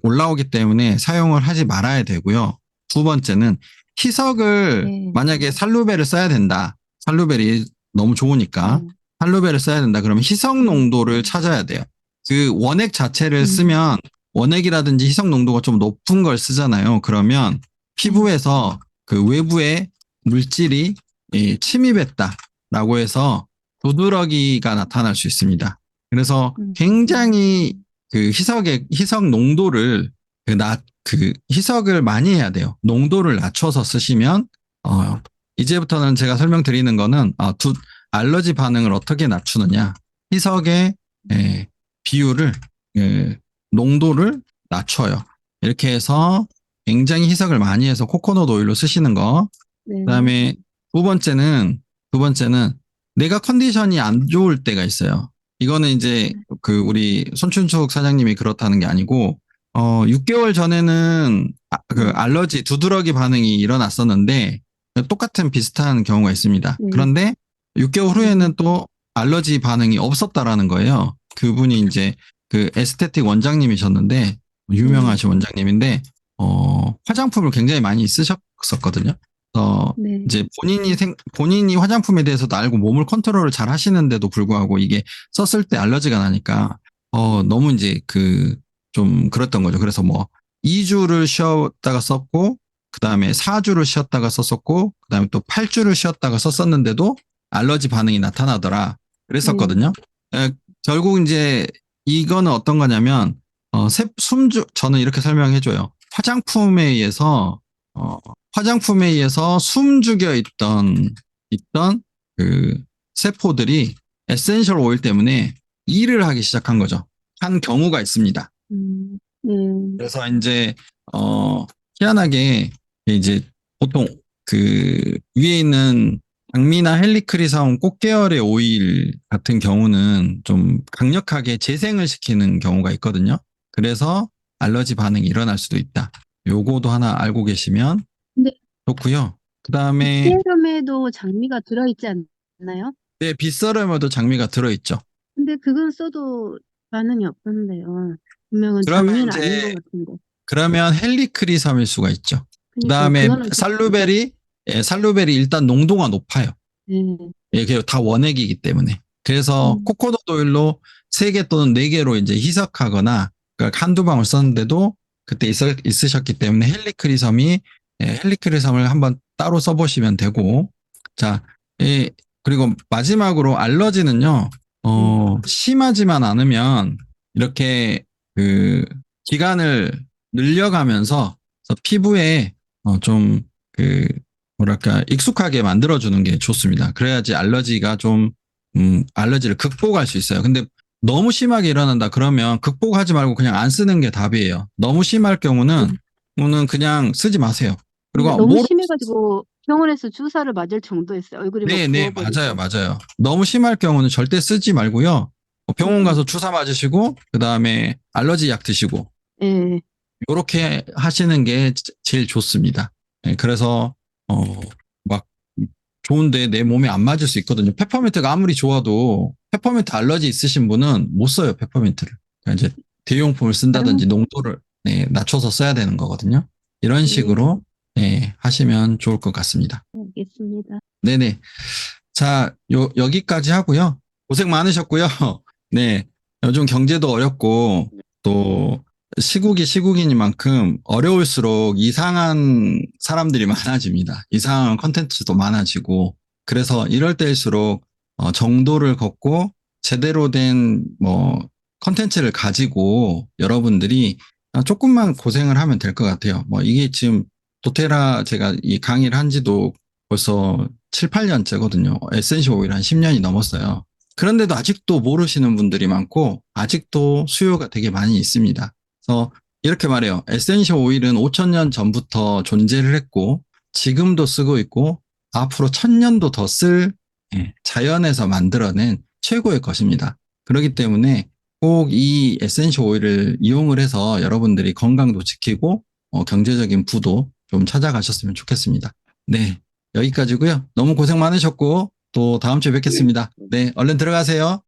올라오기 때문에 사용을 하지 말아야 되고요. 두 번째는 희석을 네, 만약에 살루벨을 써야 된다. 살루벨이 너무 좋으니까 네, 살루벨을 써야 된다. 그러면 희석 농도를 찾아야 돼요. 그 원액 자체를 음, 쓰면 원액이라든지 희석 농도가 좀 높은 걸 쓰잖아요. 그러면 피부에서 그 외부에 물질이 침입했다라고 해서 도드러기가 나타날 수 있습니다. 그래서 음, 굉장히 그 희석 농도를 그 희석을 많이 해야 돼요. 농도를 낮춰서 쓰시면 이제부터는 제가 설명드리는 거는 알러지 반응을 어떻게 낮추느냐. 희석의 비율을 농도를 낮춰요. 이렇게 해서 굉장히 희석을 많이 해서 코코넛 오일로 쓰시는 거. 네, 그다음에 두 번째는 내가 컨디션이 안 좋을 때가 있어요. 이거는 이제 그 우리 손춘숙 사장님이 그렇다는 게 아니고 6개월 전에는 그 알러지 두드러기 반응이 일어났었는데 똑같은 비슷한 경우가 있습니다. 네, 그런데 6개월 후에는 또 알러지 반응이 없었다라는 거예요. 그분이 이제 그 에스테틱 원장님이셨는데 유명하신 원장님인데 화장품을 굉장히 많이 쓰셨었거든요. 네, 이제 본인이 화장품에 대해서도 알고 몸을 컨트롤을 잘 하시는데도 불구하고 이게 썼을 때 알러지가 나니까 너무 이제 좀 그랬던 거죠. 그래서 뭐 2주를 쉬었다가 썼고 그다음에 4주를 쉬었다가 썼었고 그다음에 또 8주를 쉬었다가 썼었는데도 알러지 반응이 나타나더라. 네, 그랬었거든요. 결국 이제 이거는 어떤 거냐면 저는 이렇게 설명해 줘요. 화장품에 의해서 숨죽여 있던 그 세포들이 에센셜 오일 때문에 일을 하기 시작한 거죠. 한 경우가 있습니다. 네, 그래서 이제 희한하게 이제 보통 그 위에 있는 장미나 헬리크리사온 꽃계열의 오일 같은 경우는 좀 강력하게 재생을 시키는 경우가 있거든요. 그래서 알러지 반응이 일어날 수도 있다. 요거도 하나 알고 계시면 근데 좋고요. 그 다음에 세럼에도 장미가 들어있지 않나요? 빗서름에도 장미가 들어있죠. 근데 그건 써도 반응이 없던데요. 분명은 그러면 장미는 아닌 것 이제 같은데. 그러면 헬리크리섬일 수가 있죠. 그 그러니까 다음에 그거는 살루벨이 일단 농도가 높아요. 네, 이게 다 원액이기 때문에. 그래서 음, 코코넛 오일로 3개 또는 4개로 이제 희석하거나 그러니까 한두 방울 썼는데도 그때 있으셨기 때문에 헬리크리섬을 한번 따로 써보시면 되고. 자, 그리고 마지막으로 알러지는요, 네, 심하지만 않으면 이렇게 그 기간을 늘려가면서 피부에 좀 그 뭐랄까 익숙하게 만들어주는 게 좋습니다. 그래야지 알러지가 좀 알러지를 극복할 수 있어요. 근데 너무 심하게 일어난다 그러면 극복하지 말고 그냥 안 쓰는 게 답이에요. 너무 심할 경우는 네. 그냥 쓰지 마세요. 그러니까 그리고 너무 심해가지고 병원에서 주사를 맞을 정도였어요. 얼굴이 막 네, 맞아요, 부어버리고. 맞아요. 너무 심할 경우는 절대 쓰지 말고요. 병원 가서 음, 주사 맞으시고 그 다음에 알러지 약 드시고 예, 이렇게 하시는 게 제일 좋습니다. 네, 그래서 막 좋은데 내 몸에 안 맞을 수 있거든요. 페퍼민트가 아무리 좋아도 페퍼민트 알러지 있으신 분은 못 써요, 페퍼민트를. 그러니까 이제 대용품을 쓴다든지 다른, 농도를 낮춰서 써야 되는 거거든요. 이런 네, 식으로 하시면 좋을 것 같습니다. 알겠습니다. 네네. 자, 여기까지 하고요. 고생 많으셨고요. 네. 요즘 경제도 어렵고 또 시국이니만큼 어려울수록 이상한 사람들이 많아집니다. 이상한 컨텐츠도 많아지고 그래서 이럴 때일수록 정도를 걷고 제대로 된 뭐 컨텐츠를 가지고 여러분들이 조금만 고생을 하면 될 것 같아요. 뭐 이게 지금 도테라 제가 이 강의를 한 지도 벌써 7, 8년째거든요. 에센셜 오일 한 10년이 넘었어요. 그런데도 아직도 모르시는 분들이 많고 아직도 수요가 되게 많이 있습니다. 그래서 이렇게 말해요. 에센셜 오일은 5,000년 전부터 존재를 했고 지금도 쓰고 있고 앞으로 1,000년도 더 쓸 자연에서 만들어낸 최고의 것입니다. 그렇기 때문에 꼭 이 에센셜 오일을 이용을 해서 여러분들이 건강도 지키고 경제적인 부도 좀 찾아가셨으면 좋겠습니다. 네, 여기까지고요. 너무 고생 많으셨고 또 다음 주에 뵙겠습니다. 네, 얼른 들어가세요.